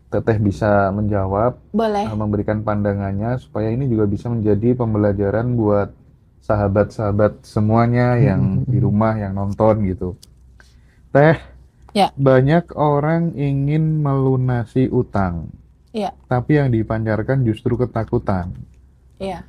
Teteh bisa menjawab, Boleh. memberikan pandangannya supaya ini juga bisa menjadi pembelajaran buat sahabat-sahabat semuanya yang di rumah yang nonton gitu. Teh, Ya. banyak orang ingin melunasi utang, Iya. tapi yang dipancarkan justru ketakutan. Iya.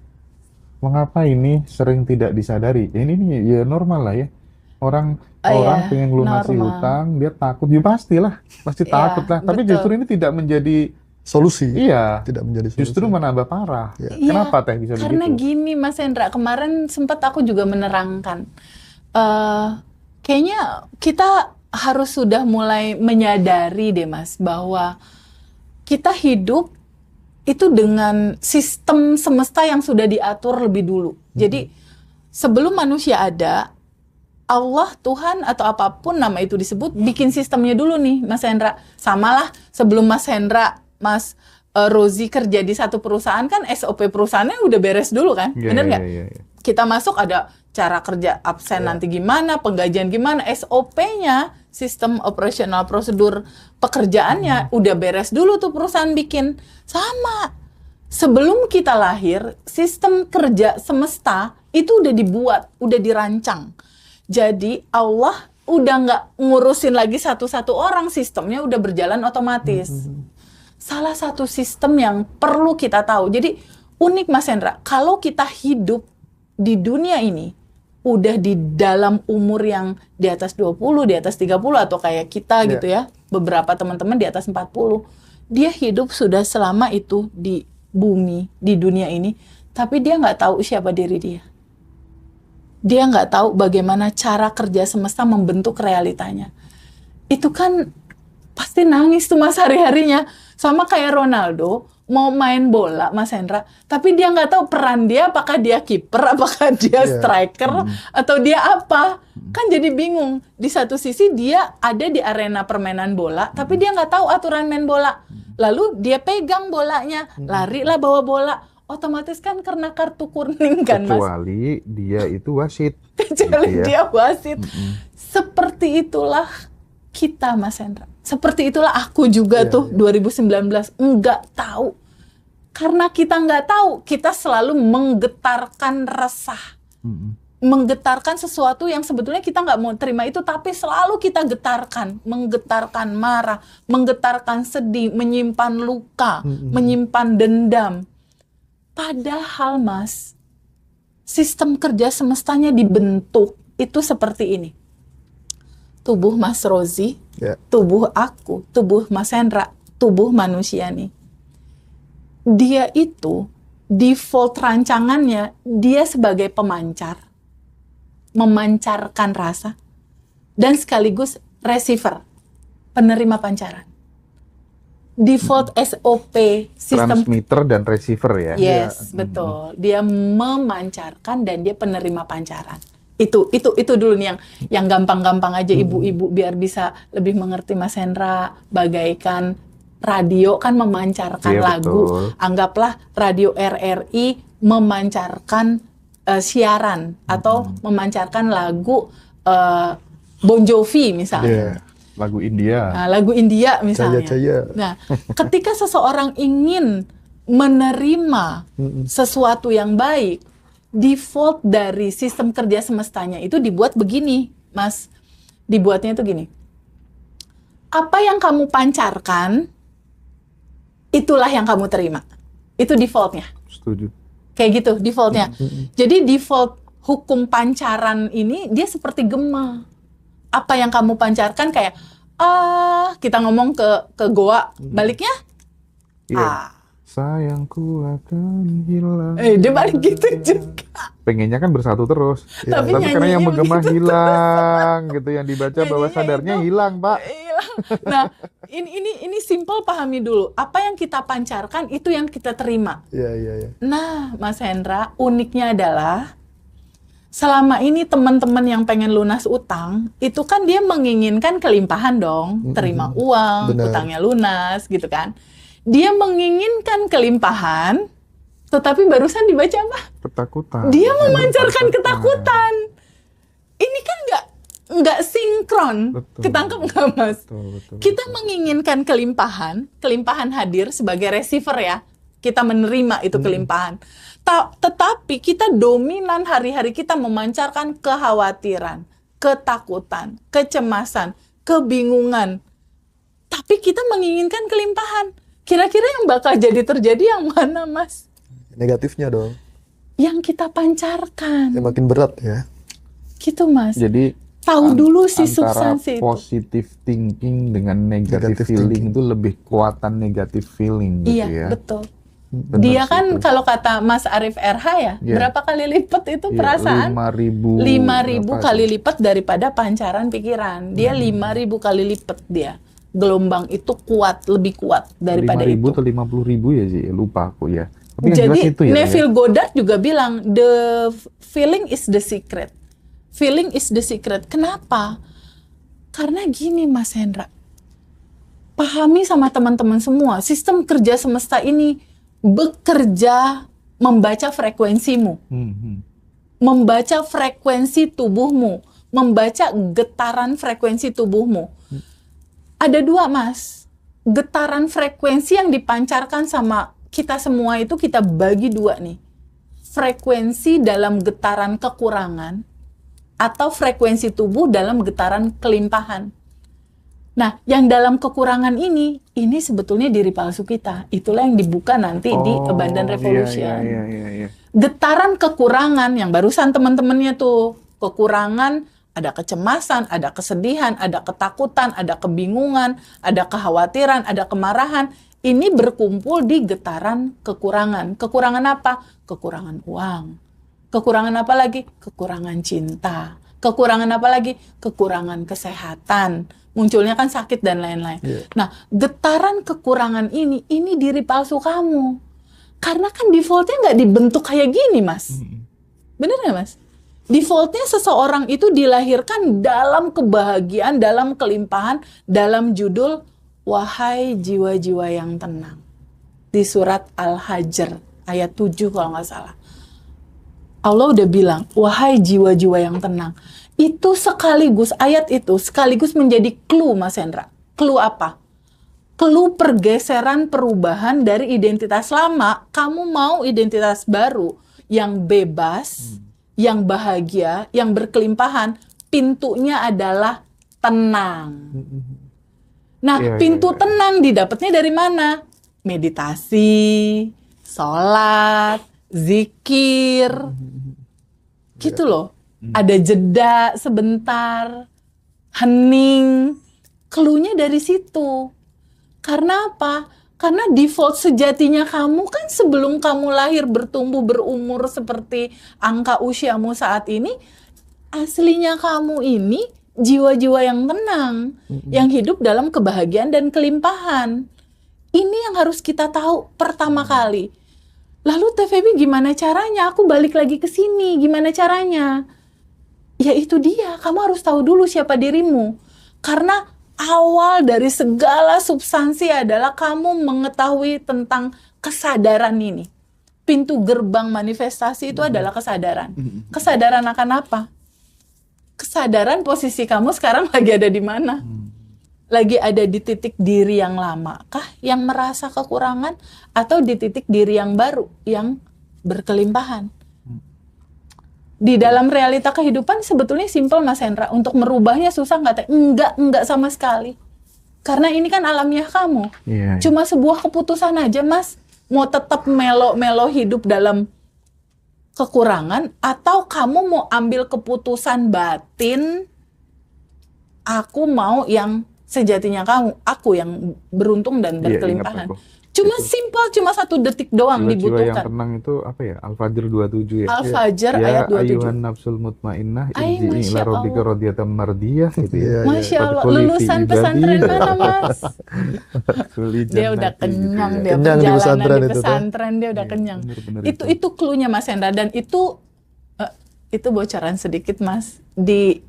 Mengapa ini sering tidak disadari? Ya, ini ya normal lah ya. Orang Iya, pengen lunasi normal. utang, dia takut. Ya pastilah, pasti Iya, takut lah. Tapi betul. justru ini tidak menjadi Solusi. iya, Tidak menjadi solusi. justru menambah parah. Iya. Kenapa Teh bisa Karena begitu? gini Mas Hendra, kemarin sempat aku juga menerangkan. Kayaknya kita harus sudah mulai menyadari deh Mas, bahwa kita hidup itu dengan sistem semesta yang sudah diatur lebih dulu. Jadi sebelum manusia ada, Allah, Tuhan, atau apapun nama itu disebut, bikin sistemnya dulu nih Mas Hendra. Samalah sebelum Mas Hendra, Mas Rozi kerja di satu perusahaan kan SOP perusahaannya udah beres dulu kan, Iya, bener iya, nggak? iya, iya. Kita masuk ada cara kerja absen nanti gimana, penggajian gimana, SOP-nya, sistem operasional prosedur pekerjaannya udah beres dulu tuh perusahaan bikin. Sama, sebelum kita lahir, sistem kerja semesta itu udah dibuat, udah dirancang. Jadi Allah udah nggak ngurusin lagi satu-satu orang, sistemnya udah berjalan otomatis. Salah satu sistem yang perlu kita tahu. Jadi unik Mas Hendra, kalau kita hidup di dunia ini udah di dalam umur yang di atas 20, di atas 30 atau kayak kita gitu ya. Beberapa teman-teman di atas 40. Dia hidup sudah selama itu di bumi, di dunia ini, tapi dia nggak tahu siapa diri dia. Dia nggak tahu bagaimana cara kerja semesta membentuk realitanya. Itu kan pasti nangis tuh Mas hari-harinya. Sama kayak Ronaldo, mau main bola Mas Hendra, tapi dia nggak tahu peran dia, apakah dia kiper, apakah dia striker, atau dia apa. Kan jadi bingung. Di satu sisi dia ada di arena permainan bola, tapi dia nggak tahu aturan main bola. Lalu dia pegang bolanya, larilah bawa bola. Otomatis kan kena kartu kuning kan Mas. Kecuali dia itu wasit. Kecuali gitu ya. dia wasit. Seperti itulah kita Mas Hendra. Seperti itulah aku juga tuh 2019 enggak tahu. Karena kita nggak tahu, kita selalu menggetarkan resah. Menggetarkan sesuatu yang sebetulnya kita nggak mau terima itu, tapi selalu kita getarkan. Menggetarkan marah, menggetarkan sedih, menyimpan luka, menyimpan dendam. Padahal Mas, sistem kerja semestanya dibentuk itu seperti ini. Tubuh Mas Rozi, tubuh aku, tubuh Mas Hendra, tubuh manusia nih. Dia itu default rancangannya, dia sebagai pemancar, memancarkan rasa, dan sekaligus receiver, penerima pancaran. Default SOP, sistem Transmitter dan receiver ya. yes, betul. Dia memancarkan dan dia penerima pancaran. Itu dulu nih yang gampang-gampang aja ibu-ibu biar bisa lebih mengerti Mas Hendra. Bagaikan radio kan memancarkan Iya, lagu. betul. Anggaplah radio RRI memancarkan siaran atau memancarkan lagu Bon Jovi misalnya. Lagu India. Nah, lagu India misalnya. Jaya-jaya. Nah, ketika seseorang ingin menerima sesuatu yang baik, default dari sistem kerja semestanya itu dibuat begini, Mas. Dibuatnya itu gini. Apa yang kamu pancarkan, itulah yang kamu terima. Itu defaultnya. Setuju. Kayak gitu, defaultnya. Jadi default hukum pancaran ini, dia seperti gema. Apa yang kamu pancarkan kayak, kita ngomong ke goa, baliknya, Iya. sayangku akan hilang. Dia balik gitu juga. Pengennya kan bersatu terus. Tapi Tapi karena yang nyanyinya menggema begitu hilang gitu, yang dibaca bawah Nyanyinya sadarnya itu hilang, Pak. hilang. Nah, ini simple, pahami dulu. Apa yang kita pancarkan itu yang kita terima. Iya. Nah, Mas Hendra, uniknya adalah selama ini teman-teman yang pengen lunas utang, itu kan dia menginginkan kelimpahan dong, terima uang, Benar. utangnya lunas gitu kan. Dia menginginkan kelimpahan, tetapi barusan dibaca apa? Ketakutan. Dia memancarkan ketakutan. Ini kan nggak sinkron. Betul. Ketangkep nggak, Mas? Betul. Kita menginginkan kelimpahan hadir sebagai receiver ya. Kita menerima itu kelimpahan. Tetapi kita dominan hari-hari kita memancarkan kekhawatiran, ketakutan, kecemasan, kebingungan. Tapi kita menginginkan kelimpahan. Kira-kira yang bakal jadi terjadi yang mana, Mas? Negatifnya dong. Yang kita pancarkan. Yang makin berat ya. Gitu, Mas. Jadi Tahu dulu si antara substansi itu. positive thinking dengan negative feeling itu lebih kuatan negative feeling gitu Iya, ya. betul. Benar Dia sih kan itu. kalau kata Mas Arif RH ya, Iya. berapa kali lipat itu Iya, perasaan? 5.000 5.000 berapa kali tuh? lipat daripada pancaran pikiran. Dia 5.000 kali lipat dia. Gelombang itu kuat, lebih kuat daripada 5.000 itu. atau 50.000 ya sih, lupa aku ya. Tapi yang jelas Jadi itu ya. Neville Goddard juga bilang the feeling is the secret. Feeling is the secret. Kenapa? Karena gini, Mas Hendra. Pahami sama teman-teman semua, sistem kerja semesta ini bekerja membaca frekuensimu, membaca frekuensi tubuhmu, membaca getaran frekuensi tubuhmu. Ada dua, Mas. Getaran frekuensi yang dipancarkan sama kita semua itu kita bagi dua nih. Frekuensi dalam getaran kekurangan atau frekuensi tubuh dalam getaran kelimpahan. Nah, yang dalam kekurangan ini sebetulnya diri palsu kita. Itulah yang dibuka nanti di Abundant Revolution. Iya. Getaran kekurangan yang barusan teman-temannya tuh, kekurangan, ada kecemasan, ada kesedihan, ada ketakutan, ada kebingungan, ada kekhawatiran, ada kemarahan. Ini berkumpul di getaran kekurangan. Kekurangan apa? Kekurangan uang. Kekurangan apa lagi? Kekurangan cinta. Kekurangan apa lagi? Kekurangan kesehatan. Munculnya kan sakit dan lain-lain. Nah, getaran kekurangan ini diri palsu kamu. Karena kan defaultnya nggak dibentuk kayak gini, Mas. Bener nggak, Mas? Defaultnya seseorang itu dilahirkan dalam kebahagiaan, dalam kelimpahan, dalam judul Wahai Jiwa-Jiwa yang Tenang. Di surat Al-Hajr, ayat 7 kalau nggak salah. Allah udah bilang, wahai jiwa-jiwa yang tenang. Itu sekaligus, ayat itu sekaligus menjadi clue, Mas Hendra. Clue apa? Clue pergeseran perubahan dari identitas lama, kamu mau identitas baru, yang bebas, yang bahagia, yang berkelimpahan, pintunya adalah tenang. Nah, pintu tenang didapatnya dari mana? Meditasi, sholat, zikir, gitu loh. Ada jeda sebentar, hening, clue-nya dari situ. Karena apa? Karena default sejatinya kamu kan sebelum kamu lahir bertumbuh berumur seperti angka usiamu saat ini, aslinya kamu ini jiwa-jiwa yang tenang, yang hidup dalam kebahagiaan dan kelimpahan. Ini yang harus kita tahu pertama kali. Lalu TVB gimana caranya? Aku balik lagi ke sini, gimana caranya? Ya itu dia, kamu harus tahu dulu siapa dirimu. Karena awal dari segala substansi adalah kamu mengetahui tentang kesadaran ini. Pintu gerbang manifestasi itu adalah kesadaran. Kesadaran akan apa? Kesadaran posisi kamu sekarang lagi ada di mana? Lagi ada di titik diri yang lama kah yang merasa kekurangan, atau di titik diri yang baru yang berkelimpahan? Di dalam realita kehidupan sebetulnya simpel, Mas Hendra. Untuk merubahnya susah nggak? Enggak sama sekali. Karena ini kan alamiah kamu. Cuma sebuah keputusan aja, Mas. Mau tetap melo-melo hidup dalam kekurangan, atau kamu mau ambil keputusan batin, aku mau yang sejatinya kamu, aku yang beruntung dan berkelimpahan. Cuma simple, cuma 1 detik doang Jiwa-jiwa yang dibutuhkan. tenang itu apa ya? Al-Fajr 27 ya. Al-Fajr Ya ayat 27. ayuhan nafsul mutmainnah Ay, irji'i ila Masya rabbika Allah. radiyatan mardiyah gitu ya. Iya, iya. Masya Allah, Fadkhuli fi lulusan ibadi. pesantren mana Mas? Fadkhuli Dia udah jannati gitu kenyang, ya. dia Kenyang di perjalanan pesantren di itu, tuh. pesantren, dia udah Iya, kenyang. bener-bener Itu cluenya Mas Hendra, dan itu bocoran sedikit Mas. Di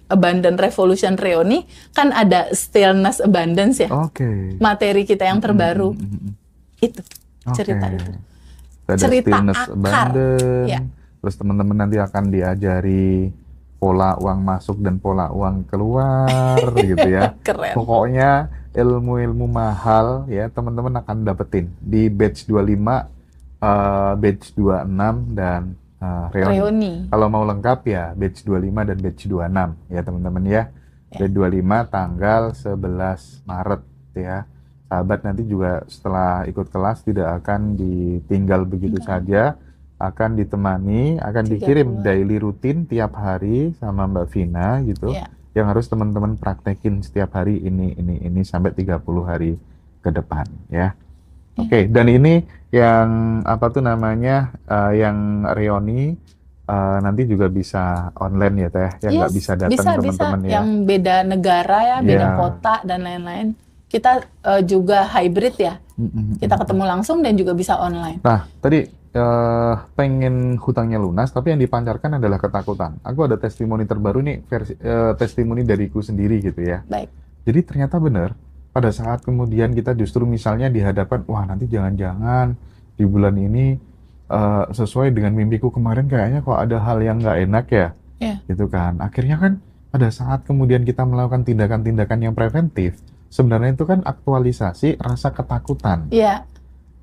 Abundant Revolution Reuni kan ada stillness abundance ya. Oke. Materi kita yang terbaru. Itu Oke. cerita itu. Ada Cerita stillness akar. abundant. Ya. Terus teman-teman nanti akan diajari pola uang masuk dan pola uang keluar gitu ya. Keren. Pokoknya ilmu-ilmu mahal ya teman-teman akan dapetin di batch 25, batch 26 dan reuni. Reuni. Kalau mau lengkap ya batch 25 dan batch 26 ya teman-teman ya. Batch 25 tanggal 11 Maret ya. Sahabat nanti juga setelah ikut kelas tidak akan ditinggal begitu saja, akan ditemani, akan 30 dikirim daily rutin tiap hari sama Mbak Vina gitu. Ya. Yang harus teman-teman praktekin setiap hari ini sampai 30 hari ke depan ya. Oke, dan ini yang apa tuh namanya yang reuni nanti juga bisa online ya Teh, yang nggak bisa datang teman-teman ya. Yang beda negara ya, beda Ya. kota dan lain-lain. Kita juga hybrid ya. Kita ketemu langsung dan juga bisa online. Nah, tadi pengen hutangnya lunas, tapi yang dipancarkan adalah ketakutan. Aku ada testimoni terbaru nih, testimoni dariku sendiri gitu ya. Baik. Jadi ternyata benar, pada saat kemudian kita justru misalnya dihadapkan, wah nanti jangan-jangan di bulan ini sesuai dengan mimpiku kemarin kayaknya kok ada hal yang nggak enak ya, Ya. gitu kan. Akhirnya kan pada saat kemudian kita melakukan tindakan-tindakan yang preventif, sebenarnya itu kan aktualisasi rasa ketakutan. Iya.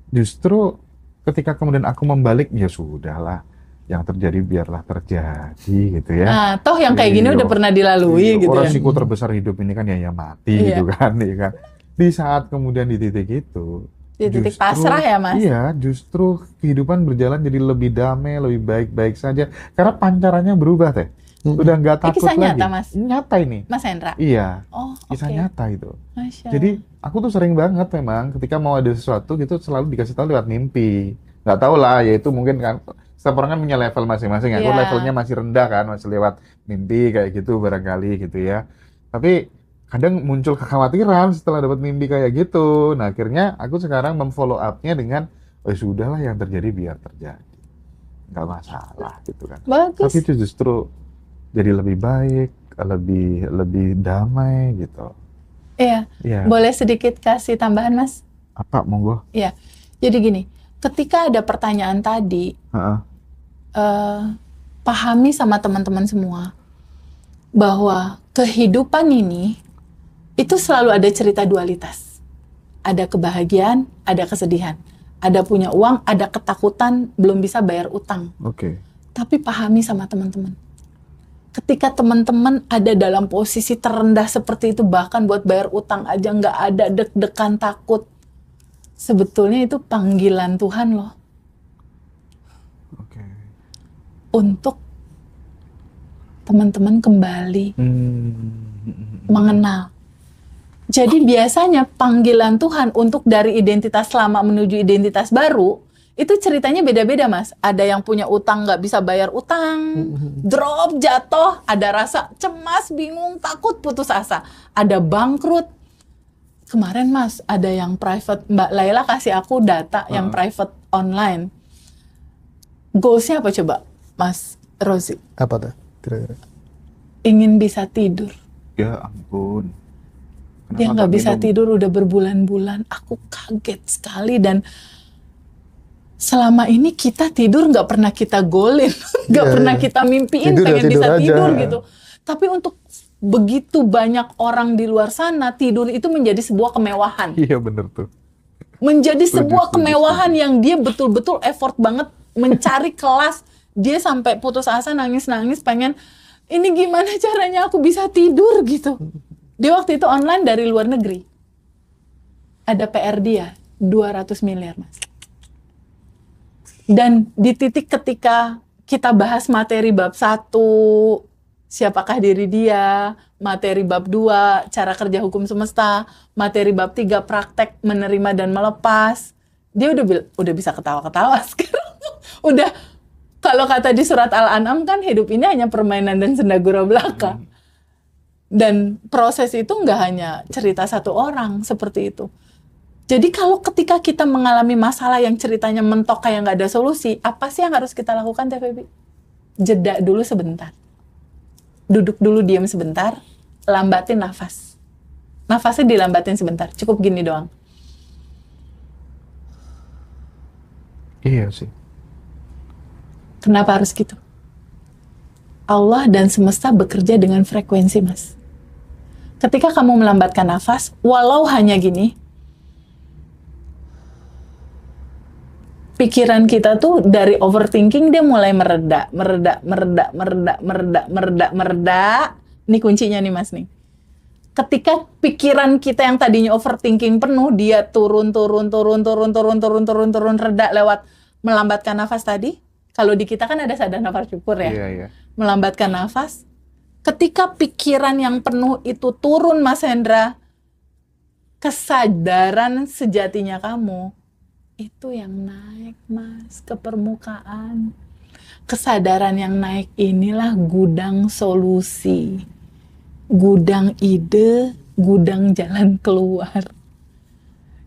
Justru ketika kemudian aku membalik, ya sudahlah, yang terjadi biarlah terjadi gitu ya. Nah, toh yang kayak gini Iya. udah pernah dilalui gitu ya. Resiko terbesar hidup ini kan ya mati Iya. gitu kan, ya kan. Di saat kemudian di titik itu, Di titik pasrah ya, Mas? Iya, justru kehidupan berjalan jadi lebih damai, lebih baik-baik saja. Karena pancarannya berubah Teh. Udah nggak takut kisah lagi. nyata, Mas? Nyata ini. Mas Hendra. Iya, Oh, kisah oke. nyata itu. Masya Jadi Allah. aku tuh sering banget memang ketika mau ada sesuatu gitu selalu dikasih tahu lewat mimpi. Nggak tahu lah, ya itu mungkin kan setiap orang kan punya level masing-masing. Aku Iya. levelnya masih rendah kan, masih lewat mimpi kayak gitu barangkali gitu ya. Tapi kadang muncul kekhawatiran setelah dapat mimpi kayak gitu. Nah akhirnya aku sekarang memfollow up-nya dengan, oh sudahlah yang terjadi biar terjadi. Nggak masalah gitu kan. Bagus. Tapi itu justru jadi lebih baik, lebih damai gitu. Iya. Iya. Boleh sedikit kasih tambahan, Mas? Apa monggo? Iya. Jadi gini, ketika ada pertanyaan tadi, Heeh. pahami sama teman-teman semua bahwa kehidupan ini itu selalu ada cerita dualitas. Ada kebahagiaan, ada kesedihan. Ada punya uang, ada ketakutan, belum bisa bayar utang. Oke. Tapi pahami sama teman-teman. Ketika teman-teman ada dalam posisi terendah seperti itu, bahkan buat bayar utang aja nggak ada, deg-degan, takut. Sebetulnya itu panggilan Tuhan loh. Oke. Untuk teman-teman kembali mengenal. Jadi biasanya panggilan Tuhan untuk dari identitas lama menuju identitas baru, itu ceritanya beda-beda, Mas. Ada yang punya utang nggak bisa bayar utang, drop, jatuh, ada rasa cemas, bingung, takut, putus asa. Ada bangkrut. Kemarin, Mas, ada yang private, Mbak Laila kasih aku data yang private online. Goals-nya apa coba, Mas Rozi? Apa tuh kira-kira? Ingin bisa tidur. Ya ampun. Dia Kenapa nggak tak bisa minum? tidur udah berbulan-bulan. Aku kaget sekali, dan selama ini kita tidur nggak pernah kita golin, nggak Iya, pernah iya. kita mimpiin Tidur ya pengen tidur bisa aja. tidur gitu. Tapi untuk begitu banyak orang di luar sana, tidur itu menjadi sebuah kemewahan. Iya bener tuh. Menjadi sebuah Setuju, kemewahan yang dia betul-betul effort banget mencari kelas. Dia sampai putus asa, nangis-nangis, pengen ini gimana caranya aku bisa tidur gitu. Dia waktu itu online dari luar negeri. Ada PR dia 200 miliar, Mas. Dan di titik ketika kita bahas materi bab 1 siapakah diri dia, materi bab 2, cara kerja hukum semesta, materi bab 3, praktek menerima dan melepas. Dia udah bisa ketawa-ketawa sekarang. Udah, kalau kata di surat Al-An'am kan hidup ini hanya permainan dan senda gurau belaka. Dan proses itu nggak hanya cerita satu orang seperti itu. Jadi kalau ketika kita mengalami masalah yang ceritanya mentok kayak nggak ada solusi, apa sih yang harus kita lakukan, Teh Febi? Jeda dulu sebentar. Duduk dulu, diam sebentar, lambatin nafas. Nafasnya dilambatin sebentar, cukup gini doang. Iya sih. Kenapa harus gitu? Allah dan semesta bekerja dengan frekuensi, Mas. Ketika kamu melambatkan nafas, walau hanya gini, pikiran kita tuh dari overthinking dia mulai mereda. Ini kuncinya nih, Mas nih. Ketika pikiran kita yang tadinya overthinking penuh, dia turun reda lewat melambatkan nafas tadi. Kalau di kita kan ada sadar nafas syukur ya. Iya. Melambatkan nafas. Ketika pikiran yang penuh itu turun, Mas Hendra, kesadaran sejatinya kamu itu yang naik, Mas, ke permukaan. Kesadaran yang naik inilah gudang solusi, gudang ide, gudang jalan keluar.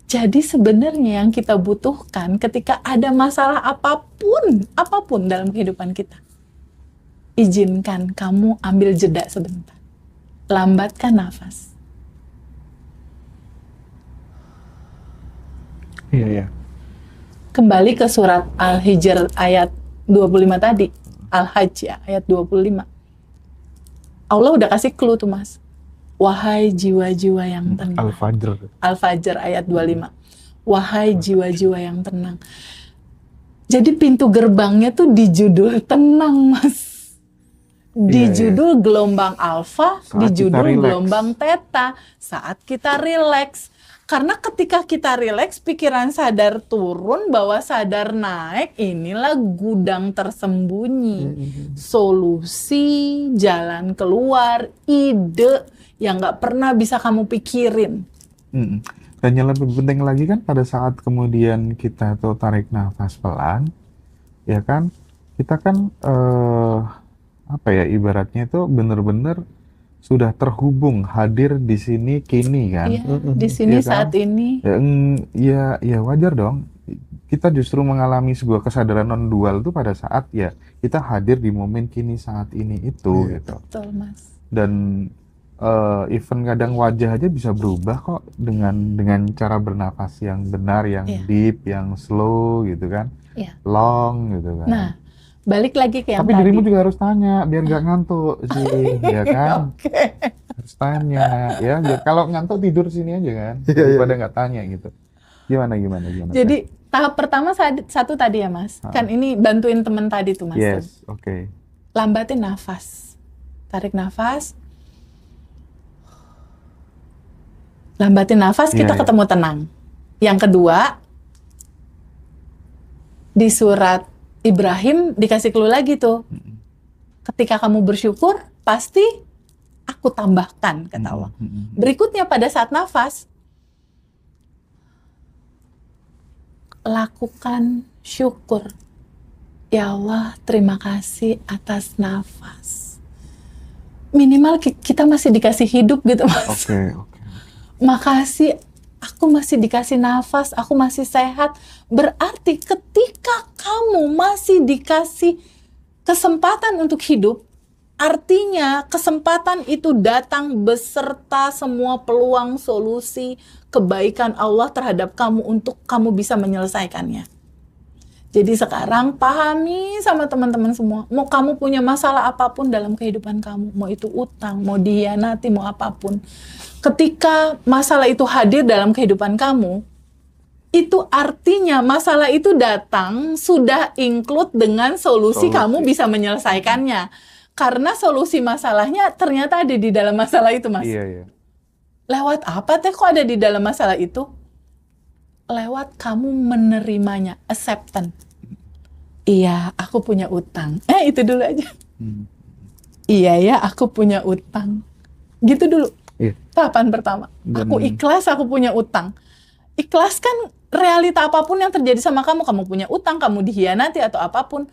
Jadi sebenarnya yang kita butuhkan ketika ada masalah apapun dalam kehidupan kita, izinkan kamu ambil jeda sebentar. Lambatkan nafas. Iya. Kembali ke surat Al-Hijr ayat 25 tadi. Al-Hajj ya, ayat 25. Allah udah kasih clue tuh, Mas. Wahai jiwa-jiwa yang tenang. Al-Fajr. Al-Fajr ayat 25. Wahai jiwa-jiwa yang tenang. Jadi pintu gerbangnya tuh di judul tenang, Mas. Di judul gelombang alfa, di judul gelombang theta, saat kita rileks. Karena ketika kita rileks, pikiran sadar turun, bawah sadar naik, inilah gudang tersembunyi. Solusi, jalan keluar, ide yang nggak pernah bisa kamu pikirin. Dan yang lebih penting lagi kan pada saat kemudian kita tuh tarik nafas pelan, ya kan, kita kan ibaratnya itu benar-benar sudah terhubung, hadir di sini kini kan. Iya, di sini ya kan? saat ini. Ya wajar dong. Kita justru mengalami sebuah kesadaran non dual itu pada saat ya kita hadir di momen kini saat ini itu gitu. Betul, Mas. Dan even kadang wajah aja bisa berubah kok dengan cara bernafas yang benar, yang deep, yang slow gitu kan, long gitu kan. Nah, balik lagi ke yang tapi tadi. dirimu juga harus tanya biar gak ngantuk sih, ya kan? Harus tanya, ya. Kalau ngantuk tidur sini aja kan, daripada nggak tanya gitu. Gimana? Jadi tahap pertama satu tadi ya, Mas. Kan ini bantuin temen tadi tuh, Mas. Yes, oke. Lambatin nafas, tarik nafas. Lambatin nafas, kita ketemu tenang. Yang kedua, di surat Ibrahim dikasih clue lagi tuh. Ketika kamu bersyukur, pasti aku tambahkan, kata Allah. Berikutnya pada saat nafas, lakukan syukur. Ya Allah, terima kasih atas nafas. Minimal kita masih dikasih hidup gitu, Mas. Oke. Makasih, aku masih dikasih nafas, aku masih sehat. Berarti ketika kamu masih dikasih kesempatan untuk hidup, artinya kesempatan itu datang beserta semua peluang, solusi, kebaikan Allah terhadap kamu untuk kamu bisa menyelesaikannya. Jadi sekarang pahami sama teman-teman semua, mau kamu punya masalah apapun dalam kehidupan kamu, mau itu utang, mau dihianati, mau apapun. Ketika masalah itu hadir dalam kehidupan kamu, itu artinya masalah itu datang sudah include dengan solusi kamu bisa menyelesaikannya. Karena solusi masalahnya ternyata ada di dalam masalah itu, Mas. Iya. Lewat apa teh kok ada di dalam masalah itu? Lewat kamu menerimanya, acceptance. Iya, aku punya utang. Itu dulu aja. iya ya aku punya utang. Gitu dulu. Iya. Tahapan pertama. Dan- Aku ikhlas aku punya utang. Ikhlaskan realita apapun yang terjadi sama kamu. Kamu punya utang, kamu dihianati atau apapun.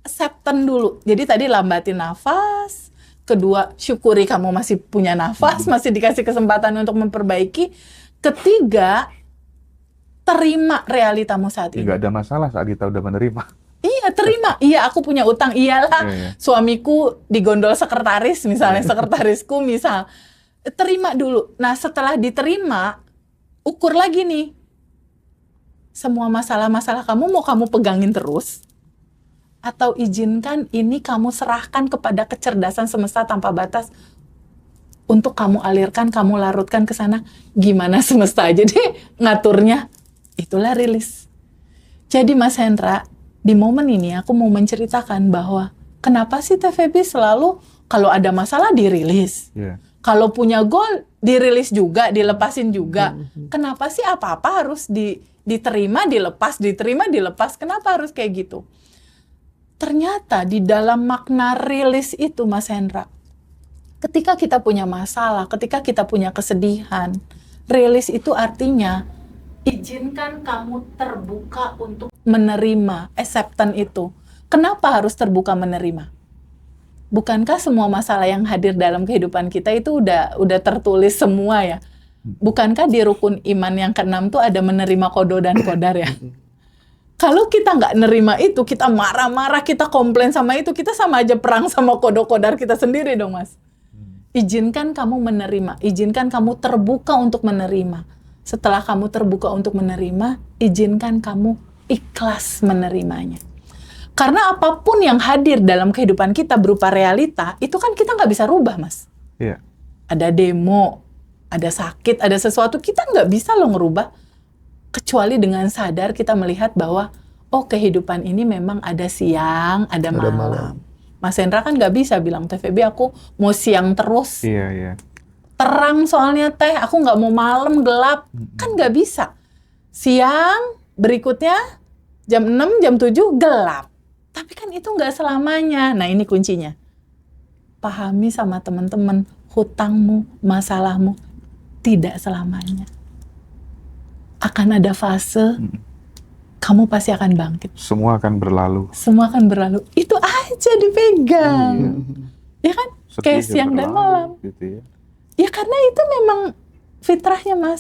Acceptance dulu. Jadi tadi lambatin nafas. Kedua, syukuri kamu masih punya nafas, masih dikasih kesempatan untuk memperbaiki. Ketiga, terima realitamu saat ini. Nggak ada masalah saat kita udah menerima. Iya, terima. Iya, aku punya utang. Iyalah, Iya. suamiku digondol sekretaris misalnya, sekretarisku misal. Terima dulu. Nah, setelah diterima, ukur lagi nih. Semua masalah-masalah kamu mau kamu pegangin terus? Atau izinkan ini kamu serahkan kepada kecerdasan semesta tanpa batas untuk kamu alirkan, kamu larutkan ke sana. Gimana semesta aja deh ngaturnya. Itulah rilis. Jadi Mas Hendra, di momen ini aku mau menceritakan bahwa kenapa sih TVB selalu kalau ada masalah dirilis. Iya. Kalau punya goal dirilis juga, dilepasin juga. Kenapa sih apa-apa harus diterima, dilepas, diterima, dilepas? Kenapa harus kayak gitu? Ternyata di dalam makna rilis itu Mas Hendra, ketika kita punya masalah, ketika kita punya kesedihan, rilis itu artinya izinkan kamu terbuka untuk menerima acceptance itu. Kenapa harus terbuka menerima? Bukankah semua masalah yang hadir dalam kehidupan kita itu udah tertulis semua ya? Bukankah di rukun iman yang ke-6 tuh ada menerima qada dan qadar ya? Kalau kita nggak nerima itu, kita marah-marah, kita komplain sama itu, kita sama aja perang sama qada-qadar kita sendiri dong, Mas. Izinkan kamu menerima, izinkan kamu terbuka untuk menerima. Setelah kamu terbuka untuk menerima, izinkan kamu ikhlas menerimanya. Karena apapun yang hadir dalam kehidupan kita berupa realita, itu kan kita nggak bisa rubah, Mas. Iya. Ada demo, ada sakit, ada sesuatu, kita nggak bisa loh ngerubah. Kecuali dengan sadar kita melihat bahwa, oh kehidupan ini memang ada siang, ada malam. Mas Hendra kan nggak bisa bilang, TVB aku mau siang terus. Iya, iya. Terang soalnya teh, aku nggak mau malam gelap. Kan nggak bisa. Siang, berikutnya jam 6, jam 7 gelap. Tapi kan itu nggak selamanya. Nah ini kuncinya. Pahami sama teman-teman, hutangmu, masalahmu tidak selamanya. Akan ada fase, kamu pasti akan bangkit. Semua akan berlalu. Semua akan berlalu. Itu aja dipegang. Ya kan? Sedih Kayak ya siang dan berlalu, malam. gitu ya. Ya karena itu memang fitrahnya Mas.